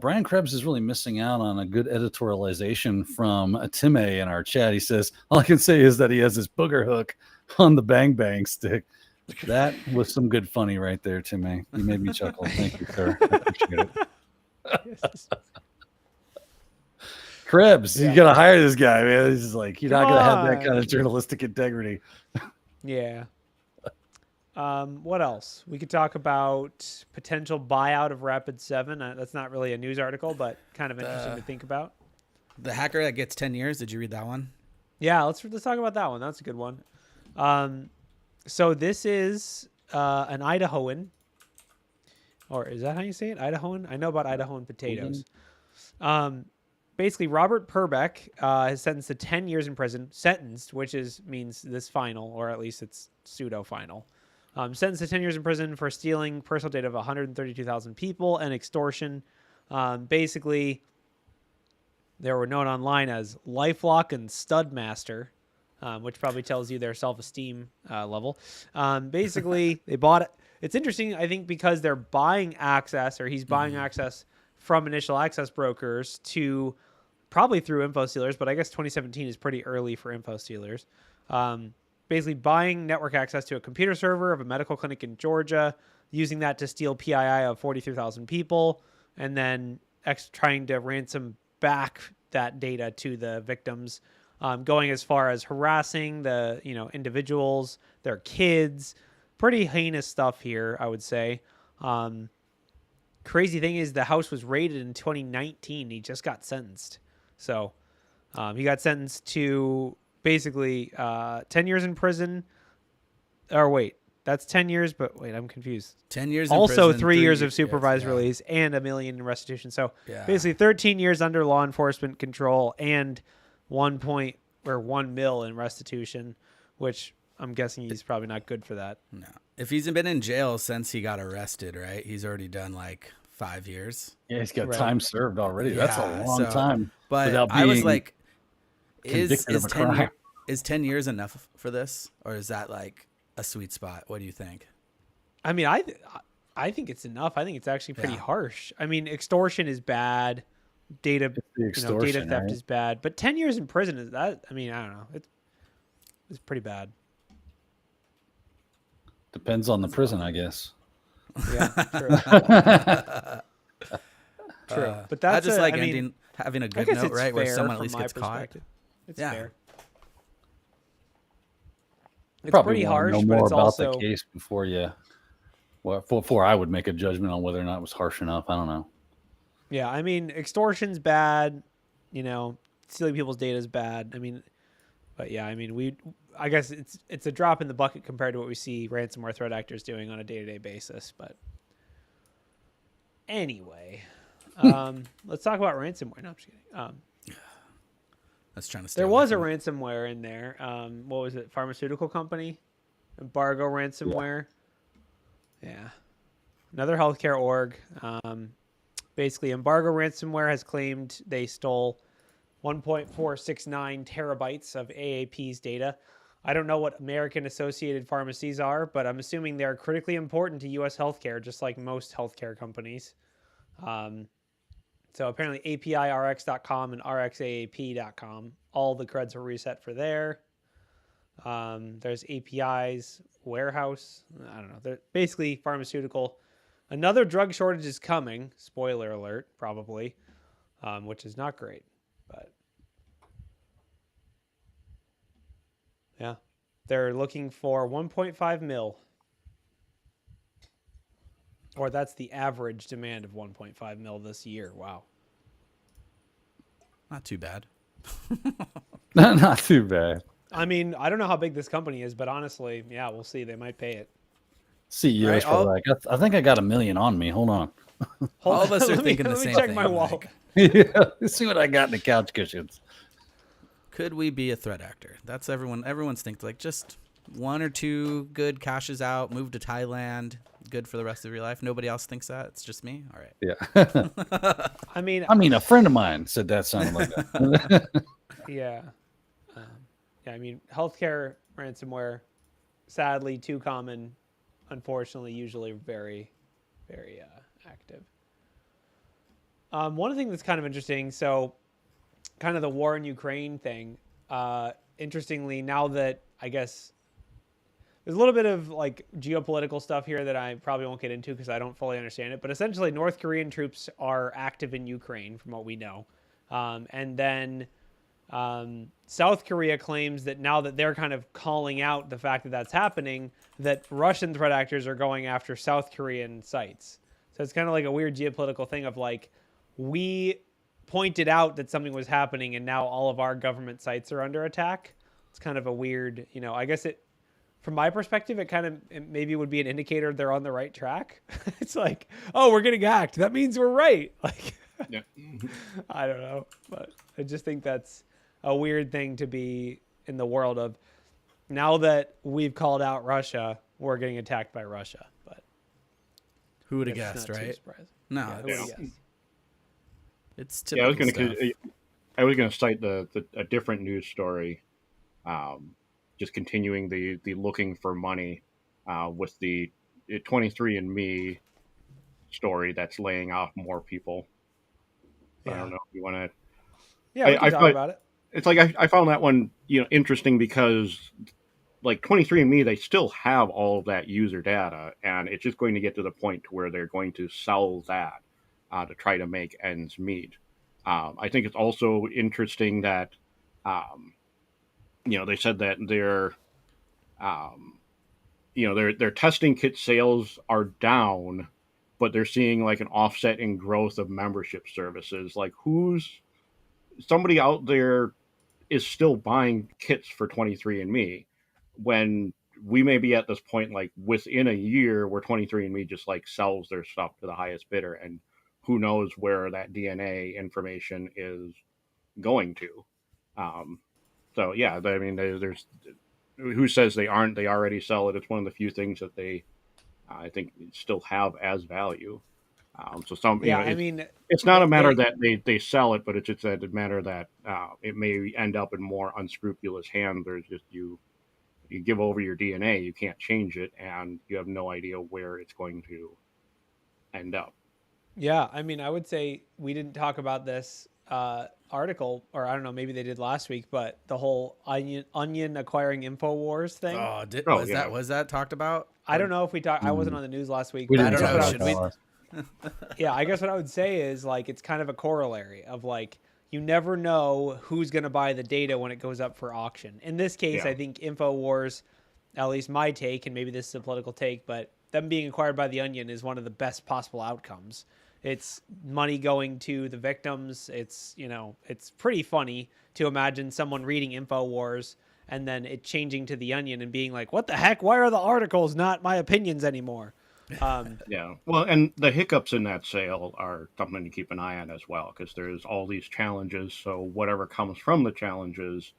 Brian Krebs is really missing out on a good editorialization from Atime in our chat. He says, all I can say is that he has this booger hook on the bang bang stick. That was some good funny right there, Time. You made me chuckle. Thank you, sir. I appreciate it. Krebs, you got to hire this guy, man. He's like, you're not going to have that kind of journalistic integrity. Yeah. What else? We could talk about potential buyout of Rapid7. That's not really a news article, but kind of interesting to think about. The hacker that gets 10 years. Did you read that one? Yeah, let's talk about that one. That's a good one. So this is an Idahoan, or is that how you say it? Idahoan? I know about Idahoan potatoes. Basically, Robert Perbeck is sentenced to 10 years in prison. Sentenced, which means this final, or at least it's pseudo-final. Sentenced to 10 years in prison for stealing personal data of 132,000 people and extortion. Basically, they were known online as LifeLock and Studmaster, which probably tells you their self-esteem level. Basically, they bought it. It's interesting, I think, because they're buying access, or he's buying access from initial access brokers to probably through info stealers, but I guess 2017 is pretty early for info stealers. Basically buying network access to a computer server of a medical clinic in Georgia, using that to steal PII of 43,000 people, and then trying to ransom back that data to the victims, going as far as harassing the individuals, their kids. Pretty heinous stuff here, I would say. Crazy thing is the house was raided in 2019. He just got sentenced. So he got sentenced to basically 10 years in prison. Or wait, that's 10 years, but wait, I'm confused. 10 years in also prison. 3 years of supervised release and $1 million in restitution. So basically 13 years under law enforcement control and 1 mil in restitution, which I'm guessing he's probably not good for that. No. If he's been in jail since he got arrested, right? He's already done like 5 years. Yeah, he's got time served already. That's a long time. But I was like, is 10 years enough for this? Or is that like a sweet spot? What do you think? I mean, I think it's enough. I think it's actually pretty harsh. I mean, extortion is bad. Data theft is bad. But 10 years in prison is that? I mean, I don't know. It's pretty bad. Depends on the prison, I guess. Yeah, true. True. But that's I just having a good note, right? Where someone at least gets caught. It's fair. It's probably pretty harsh, know but more it's about also the case before I would make a judgment on whether or not it was harsh enough. I don't know. Yeah, I mean, extortion's bad. Stealing people's data is bad. I mean, but yeah, I mean, I guess it's a drop in the bucket compared to what we see ransomware threat actors doing on a day-to-day basis. But anyway, let's talk about ransomware. No, I'm just kidding. That's trying to stay there was a ransomware in there. What was it? Pharmaceutical company? Embargo ransomware. Yeah. Another healthcare org. Basically, Embargo Ransomware has claimed they stole 1.469 terabytes of AAP's data. I don't know what American Associated Pharmacies are, but I'm assuming they're critically important to U.S. healthcare, just like most healthcare companies. So apparently APIRX.com and RxAAP.com, all the creds were reset for there. There's APIs, warehouse. I don't know. They're basically pharmaceutical. Another drug shortage is coming. Spoiler alert, probably, which is not great. But yeah, they're looking for 1.5 mil. Or that's the average demand of 1.5 mil this year. Wow. Not too bad. Not too bad. I mean, I don't know how big this company is, but honestly, yeah, we'll see. They might pay it. CEOs Right, probably like, I think I got $1 million on me. Hold on. All of us are Let me- thinking the let me same check thing. my wallet. Yeah, let's see what I got in the couch cushions. Could we be a threat actor? That's everyone's thinking, like, just 1 or 2 good cashes out, move to Thailand, good for the rest of your life. Nobody else thinks that. It's just me. All right. Yeah. I mean, a friend of mine said that sounded like that. yeah. Yeah, I mean, healthcare ransomware, sadly, too common. Unfortunately, usually very, very active. One thing that's kind of interesting, so kind of the war in Ukraine thing. Interestingly, now that I guess there's a little bit of like geopolitical stuff here that I probably won't get into because I don't fully understand it, but essentially North Korean troops are active in Ukraine from what we know. And then South Korea claims that now that they're kind of calling out the fact that that's happening, that Russian threat actors are going after South Korean sites. So it's kind of like a weird geopolitical thing of like, we pointed out that something was happening and now all of our government sites are under attack. It's kind of a weird, I guess from my perspective, it maybe would be an indicator they're on the right track. It's like, oh, we're getting hacked. That means we're right. Like, Yeah. I don't know, but I just think that's a weird thing to be in the world of. Now that we've called out Russia, we're getting attacked by Russia. But Who would have it's guessed, not too right? surprising. No, Yeah, who would've guessed? it's Yeah, typical stuff. I was going to cite a different news story, just continuing the looking for money with the 23andMe story that's laying off more people. So I don't know if you want to. Yeah, we can talk about it. It's like I found that one interesting because like 23andMe, they still have all of that user data, and it's just going to get to the point to where they're going to sell that to try to make ends meet. I think it's also interesting that they said that their testing kit sales are down, but they're seeing like an offset in growth of membership services. Like somebody out there is still buying kits for 23andMe when we may be at this point like within a year where 23andMe just like sells their stuff to the highest bidder, and who knows where that DNA information is going to. So yeah, I mean, there's who says they aren't? They already sell it. It's one of the few things that they, I think, still have as value. So it's not a matter that they sell it, but it's just a matter that it may end up in more unscrupulous hands. There's just you give over your DNA, you can't change it, and you have no idea where it's going to end up. Yeah, I mean, I would say we didn't talk about this article, or I don't know, maybe they did last week, but the whole onion acquiring InfoWars thing. Was that talked about? I don't know if we talked. I wasn't on the news last week. We But didn't I talk guess about yeah, I guess what I would say is like it's kind of a corollary of like you never know who's going to buy the data when it goes up for auction. In this case, I think InfoWars, at least my take, and maybe this is a political take, but them being acquired by the Onion is one of the best possible outcomes. It's money going to the victims. It's it's pretty funny to imagine someone reading InfoWars and then it changing to the Onion and being like, "What the heck? Why are the articles not my opinions anymore?" Yeah, well, and the hiccups in that sale are something to keep an eye on as well, because there's all these challenges. So whatever comes from the challenges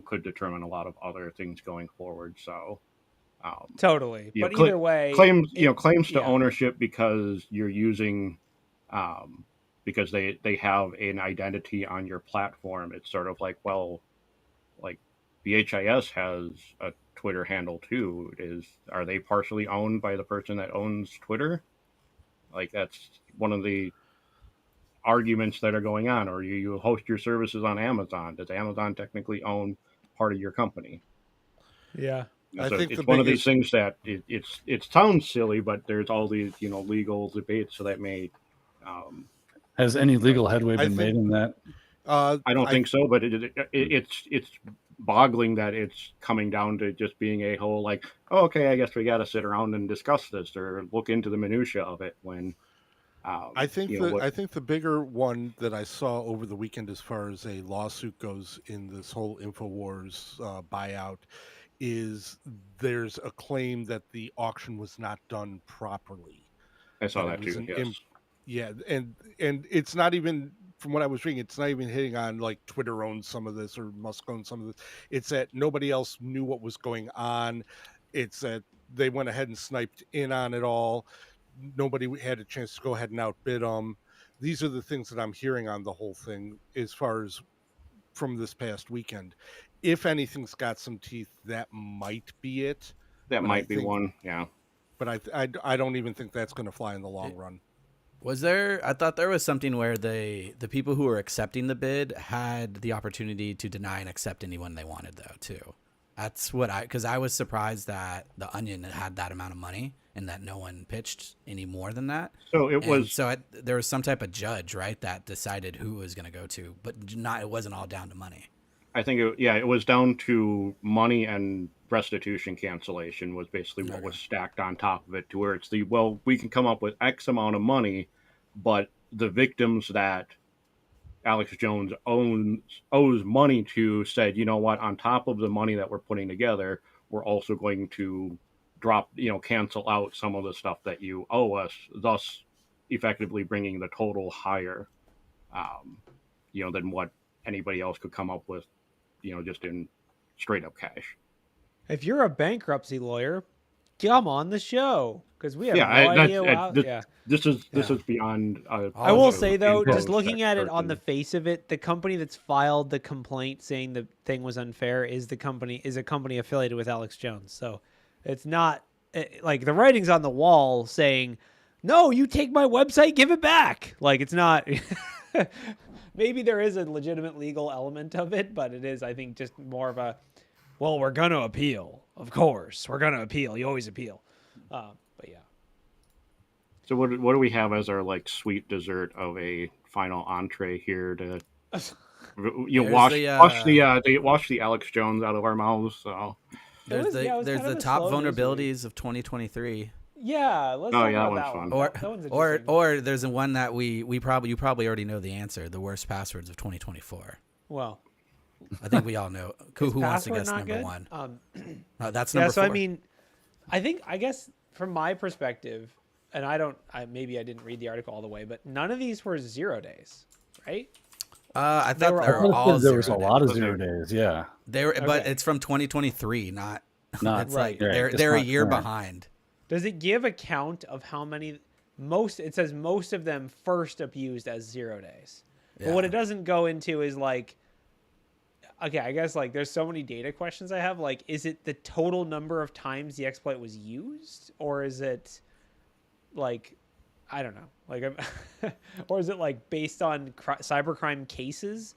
could determine a lot of other things going forward. So totally, but either way, claims to ownership because you're using because they have an identity on your platform. It's sort of like, well, like BHIS has a Twitter handle too. Are they partially owned by the person that owns Twitter? Like that's one of the arguments that are going on, or you host your services on Amazon. Does Amazon technically own part of your company? Yeah. I So think it's the one of these biggest things that it sounds silly, but there's all these legal debates that may. Has any legal headway I been made think in that? I don't think so, but it's boggling that it's coming down to just being a whole like, oh, okay, I guess we got to sit around and discuss this or look into the minutia of it when. I think the bigger one that I saw over the weekend, as far as a lawsuit goes in this whole InfoWars buyout, is there's a claim that the auction was not done properly. I saw that too. Yes. Yeah, and it's not even, from what I was reading, it's not even hitting on like Twitter owns some of this or Musk owns some of this. It's that nobody else knew what was going on. It's that they went ahead and sniped in on it all. Nobody had a chance to go ahead and outbid them. These are the things that I'm hearing on the whole thing as far as from this past weekend. If anything's got some teeth, that might be it. That might be one, yeah. But I don't even think that's going to fly in the long run. Was there? I thought there was something where the people who were accepting the bid had the opportunity to deny and accept anyone they wanted, though, too. That's what because I was surprised that the Onion had that amount of money and that no one pitched any more than that. So there was some type of judge, right, that decided who it was going to go to, but it wasn't all down to money. I think it was down to money, and restitution cancellation was basically what was stacked on top of it, to where it's we can come up with X amount of money, but the victims that Alex Jones owes money to said, you know what, on top of the money that we're putting together, we're also going to cancel out some of the stuff that you owe us, thus effectively bringing the total higher, than what anybody else could come up with, just in straight up cash. If you're a bankruptcy lawyer, come on the show, because we have no idea. This is beyond. I will say though, just looking at it on the face of it, the company that's filed the complaint saying the thing was unfair is a company affiliated with Alex Jones. So it's not like the writing's on the wall saying, "No, you take my website, give it back." Like it's not. Maybe there is a legitimate legal element of it, but it is, I think, just more of a, well, we're going to appeal. Of course, we're going to appeal. You always appeal. But yeah. So what do we have as our sweet dessert of a final entree here to wash the Alex Jones out of our mouths? So there's the top vulnerabilities of 2023. Yeah, let's talk about that one. Or there's one that you probably already know the answer. The worst passwords of 2024. Well, I think we all know. Who wants to guess number one? That's number 4. So I mean, I guess from my perspective, and maybe I didn't read the article all the way, but none of these were 0 days, right? I thought there was a lot of 0 days. Yeah, but it's from 2023, not it's right. They're a year behind. Does it give a count of how many? It says most of them first abused as 0 days. Yeah. But what it doesn't go into is okay, I guess there's so many data questions I have. Is it the total number of times the exploit was used, or is it I don't know, or is it based on cybercrime cases,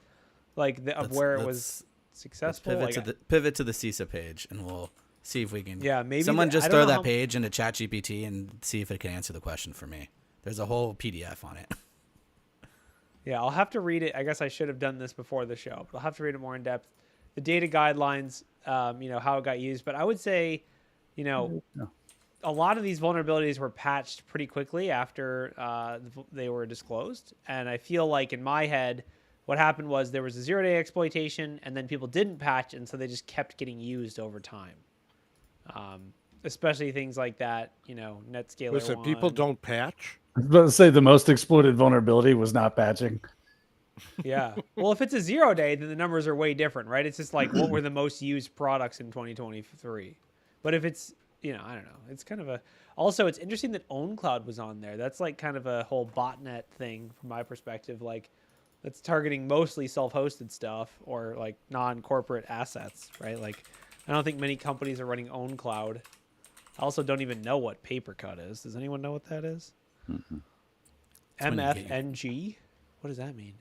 where it was successful? Let's pivot to the CISA page, and we'll see if we can. Yeah, maybe someone just throw that page into ChatGPT and see if it can answer the question for me. There's a whole PDF on it. Yeah, I'll have to read it. I guess I should have done this before the show, but I'll have to read it more in depth. The data guidelines, how it got used. But I would say, a lot of these vulnerabilities were patched pretty quickly after they were disclosed. And I feel in my head, what happened was there was a 0-day exploitation, and then people didn't patch, and so they just kept getting used over time. Especially things like that, NetScaler. Listen, people don't patch. I was about to say the most exploited vulnerability was not patching. Yeah. Well, if it's a 0 day, then the numbers are way different, right? It's just what were the most used products in 2023. But if it's, I don't know. It's kind of also it's interesting that OwnCloud was on there. That's kind of a whole botnet thing from my perspective. That's targeting mostly self-hosted stuff or non-corporate assets, right? I don't think many companies are running OwnCloud. I also don't even know what PaperCut is. Does anyone know what that is? Mm-hmm. MFNG? What does that mean?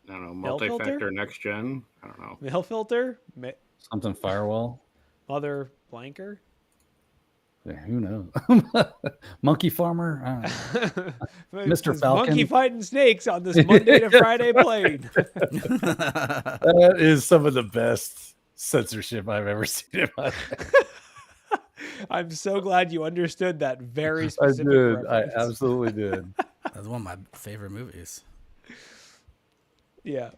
I don't know, Mail multi-factor filter? next gen. I don't know. Mail filter? Something firewall. Mother blanker? Yeah, who knows? Monkey farmer. Mr. Falcon. Monkey fighting snakes on this Monday to Friday plane. That is some of the best censorship I've ever seen in my life. I'm so glad you understood that very specific I did. reference. I absolutely did. That's one of my favorite movies. Yeah.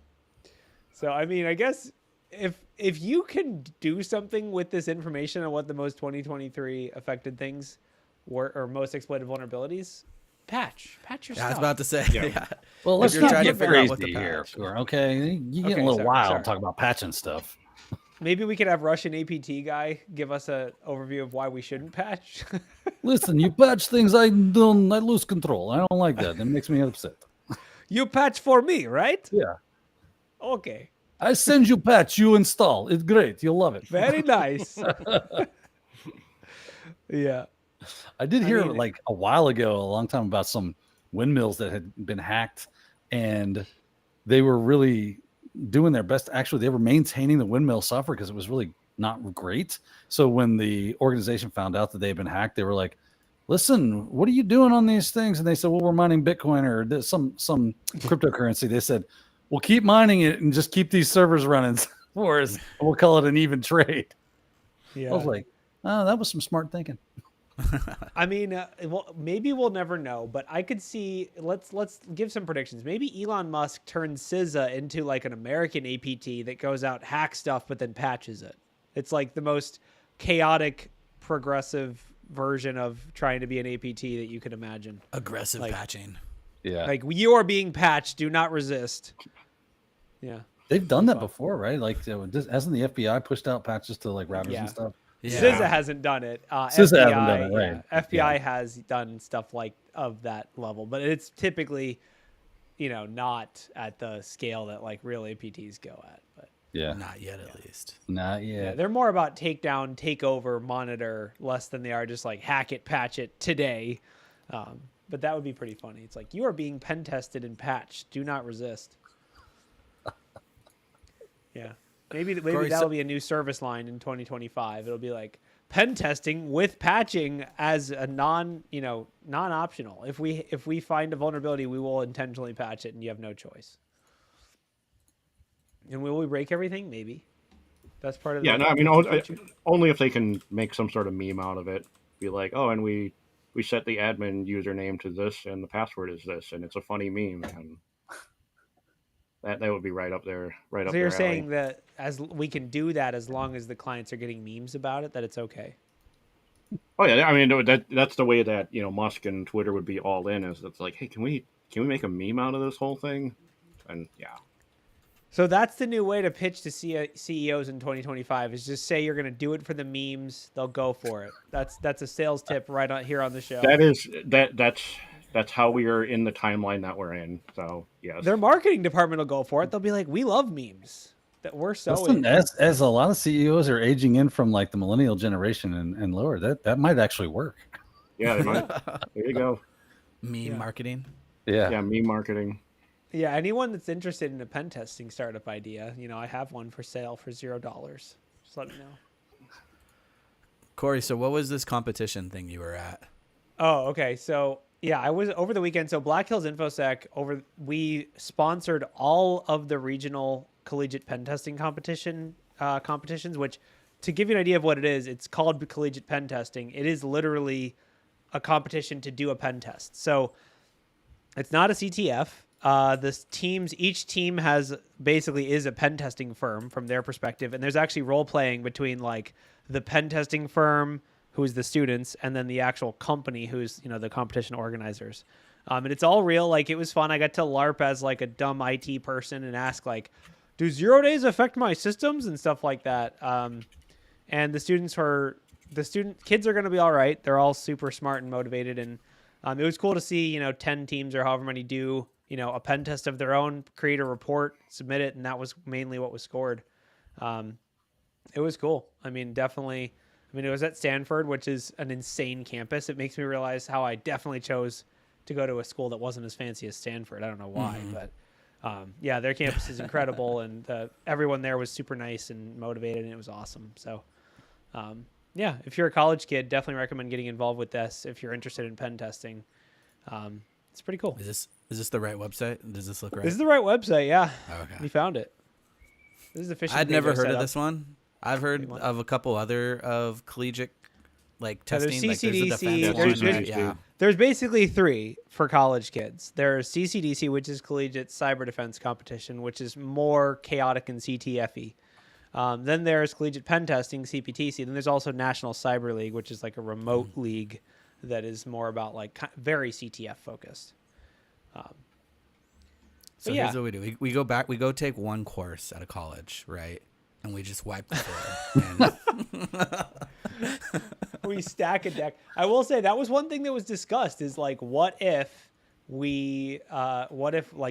So I mean, I guess if you can do something with this information on what the most 2023 affected things were or most exploited vulnerabilities, patch your stuff. I was about to say. Yeah. Well, let's you're not trying to get figure out what crazy the here. patch. Okay, you get Okay, a little sorry, wild sorry. talking about patching stuff. Maybe we could have Russian APT guy give us an overview of why we shouldn't patch. Listen, you patch things, I lose control. I don't like that. It makes me upset. You patch for me, right? Yeah. Okay. I send you patch, you install. It's great. You'll love it. Very nice. Yeah. I did hear mean, like a while ago, a long time, about some windmills that had been hacked, and they were really doing their best. Actually, they were maintaining the windmill software because it was really not great. So when the organization found out that they had been hacked, they were like, listen, what are you doing on these things? And they said, well, we're mining Bitcoin or some cryptocurrency. They said, well, keep mining it and just keep these servers running for us. And we'll call it an even trade. Yeah. I was like, oh, that was some smart thinking. I mean, well, maybe we'll never know, but I could see. Let's give some predictions. Maybe Elon Musk turns CISA into like an American APT that goes out, hacks stuff, but then patches it. It's like the most chaotic, progressive version of trying to be an APT that you could imagine. Aggressive patching. Yeah, Like you are being patched. Do not resist. Yeah, they've done that before, right? Like, hasn't the FBI pushed out patches to like routers and stuff? Yeah. CISA hasn't done it. CISA FBI, hasn't done it, right? Yeah, FBI has done stuff like of that level, but it's typically, not at the scale that like real APTs go at. But Yeah, Not yet, at least. not yet. yeah, they're more about take down, take over, monitor, less than they are just like hack it, patch it today. But that would be pretty funny. It's like you are being pen tested and patched. Do not resist. Yeah. Maybe that'll be a new service line in 2025. It'll be like pen testing with patching as a non-optional. If we find a vulnerability, we will intentionally patch it, and you have no choice. And will we break everything? Maybe. That's part of. Yeah, no, I mean only if they can make some sort of meme out of it. Be like, oh, and we set the admin username to this, and the password is this, and it's a funny meme, and that would be right up there, right up. So you're their saying alley. that as we can do that as long as the clients are getting memes about it, that it's okay. Oh yeah, I mean that's the way that Musk and Twitter would be all in. Is it's like, hey, can we make a meme out of this whole thing? And yeah. So that's the new way to pitch to CEOs in 2025 is just say you're going to do it for the memes. They'll go for it. That's a sales tip right on here on the show. That's how we are in the timeline that we're in. So yes, Their marketing department will go for it. They'll be like, we love memes. That we're so Listen, as a lot of CEOs are aging in from like the millennial generation and lower, that might actually work. Yeah, they might. There you go. Meme marketing. Yeah, meme marketing. Yeah, anyone that's interested in a pen testing startup idea, I have one for sale for $0. Just let me know. Corey, so what was this competition thing you were at? Oh, okay. So yeah, I was over the weekend. So Black Hills InfoSec we sponsored all of the regional collegiate pen testing competitions, which to give you an idea of what it is, it's called collegiate pen testing. It is literally a competition to do a pen test. So it's not a CTF. Each team is a pen testing firm from their perspective. And there's actually role playing between like the pen testing firm, who's the students, and then the actual company who's, the competition organizers. And it's all real. Like it was fun. I got to LARP as like a dumb IT person and ask like, do 0 days affect my systems and stuff like that. And kids are going to be all right. They're all super smart and motivated. And it was cool to see, 10 teams or however many do, a pen test of their own, create a report, submit it. And that was mainly what was scored. It was cool. I mean, definitely. I mean, it was at Stanford, which is an insane campus. It makes me realize how I definitely chose to go to a school that wasn't as fancy as Stanford. I don't know why, but yeah, their campus is incredible, and everyone there was super nice and motivated, and it was awesome. So, yeah, if you're a college kid, definitely recommend getting involved with this if you're interested in pen testing. It's pretty cool. Is this the right website? Does this look right? This is the right website, yeah. Okay. We found it. This is the phishing. I'd never heard of this one. I've heard of a couple other of collegiate testing. There's CCDC. Like there's there's basically 3 for college kids. There's CCDC, which is Collegiate Cyber Defense Competition, which is more chaotic and CTFE. Then there's Collegiate Pen Testing, CPTC. Then there's also National Cyber League, which is like a remote league that is more about like very CTF focused. So here's what we do. We go take one course at a college, right? And we just wipe the floor. We stack a deck. I will say that was one thing that was discussed is like, what if like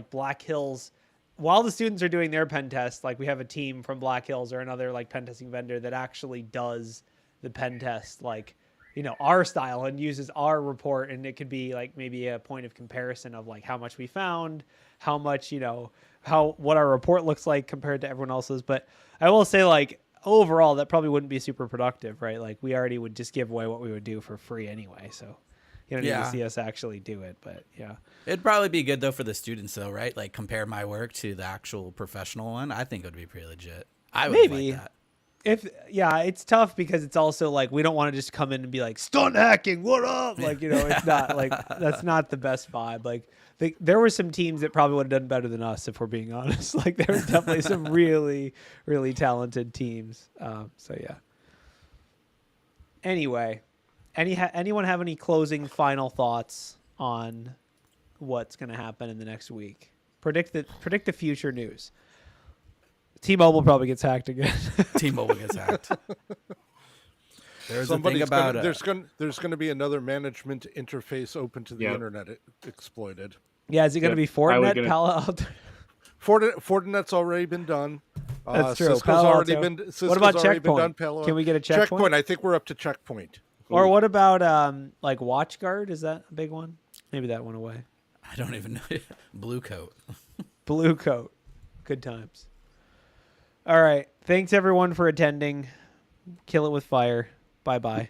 Black Hills, while the students are doing their pen test, like we have a team from Black Hills or another like pen testing vendor that actually does the pen test, like, our style and uses our report. And it could be like maybe a point of comparison of like how much we found, how much, what our report looks like compared to everyone else's. But I will say, like, overall, that probably wouldn't be super productive, right? Like, we already would just give away what we would do for free anyway. So you don't need to see us actually do it. But yeah, it'd probably be good though for the students though, right? Like compare my work to the actual professional one. I think it would be pretty legit. I would like that. It's tough because it's also like we don't want to just come in and be like stunt hacking, what up? Like, it's not like that's not the best vibe. Like there were some teams that probably would have done better than us if we're being honest. Like there was definitely some really, really talented teams. So yeah. Anyway, anyone have any closing final thoughts on what's going to happen in the next week? Predict the future news. T-Mobile probably gets hacked again. T-Mobile gets hacked. There's going to be another management interface open to the internet exploited. Yeah, is it going to be Fortinet, Palo Alto? Fortinet's already been done. That's true. Cisco's already been done. Can we get a checkpoint? I think we're up to checkpoint. Or what about like WatchGuard? Is that a big one? Maybe that went away. I don't even know. Blue Coat. Blue Coat. Good times. All right. Thanks everyone for attending. Kill it with fire. Bye-bye.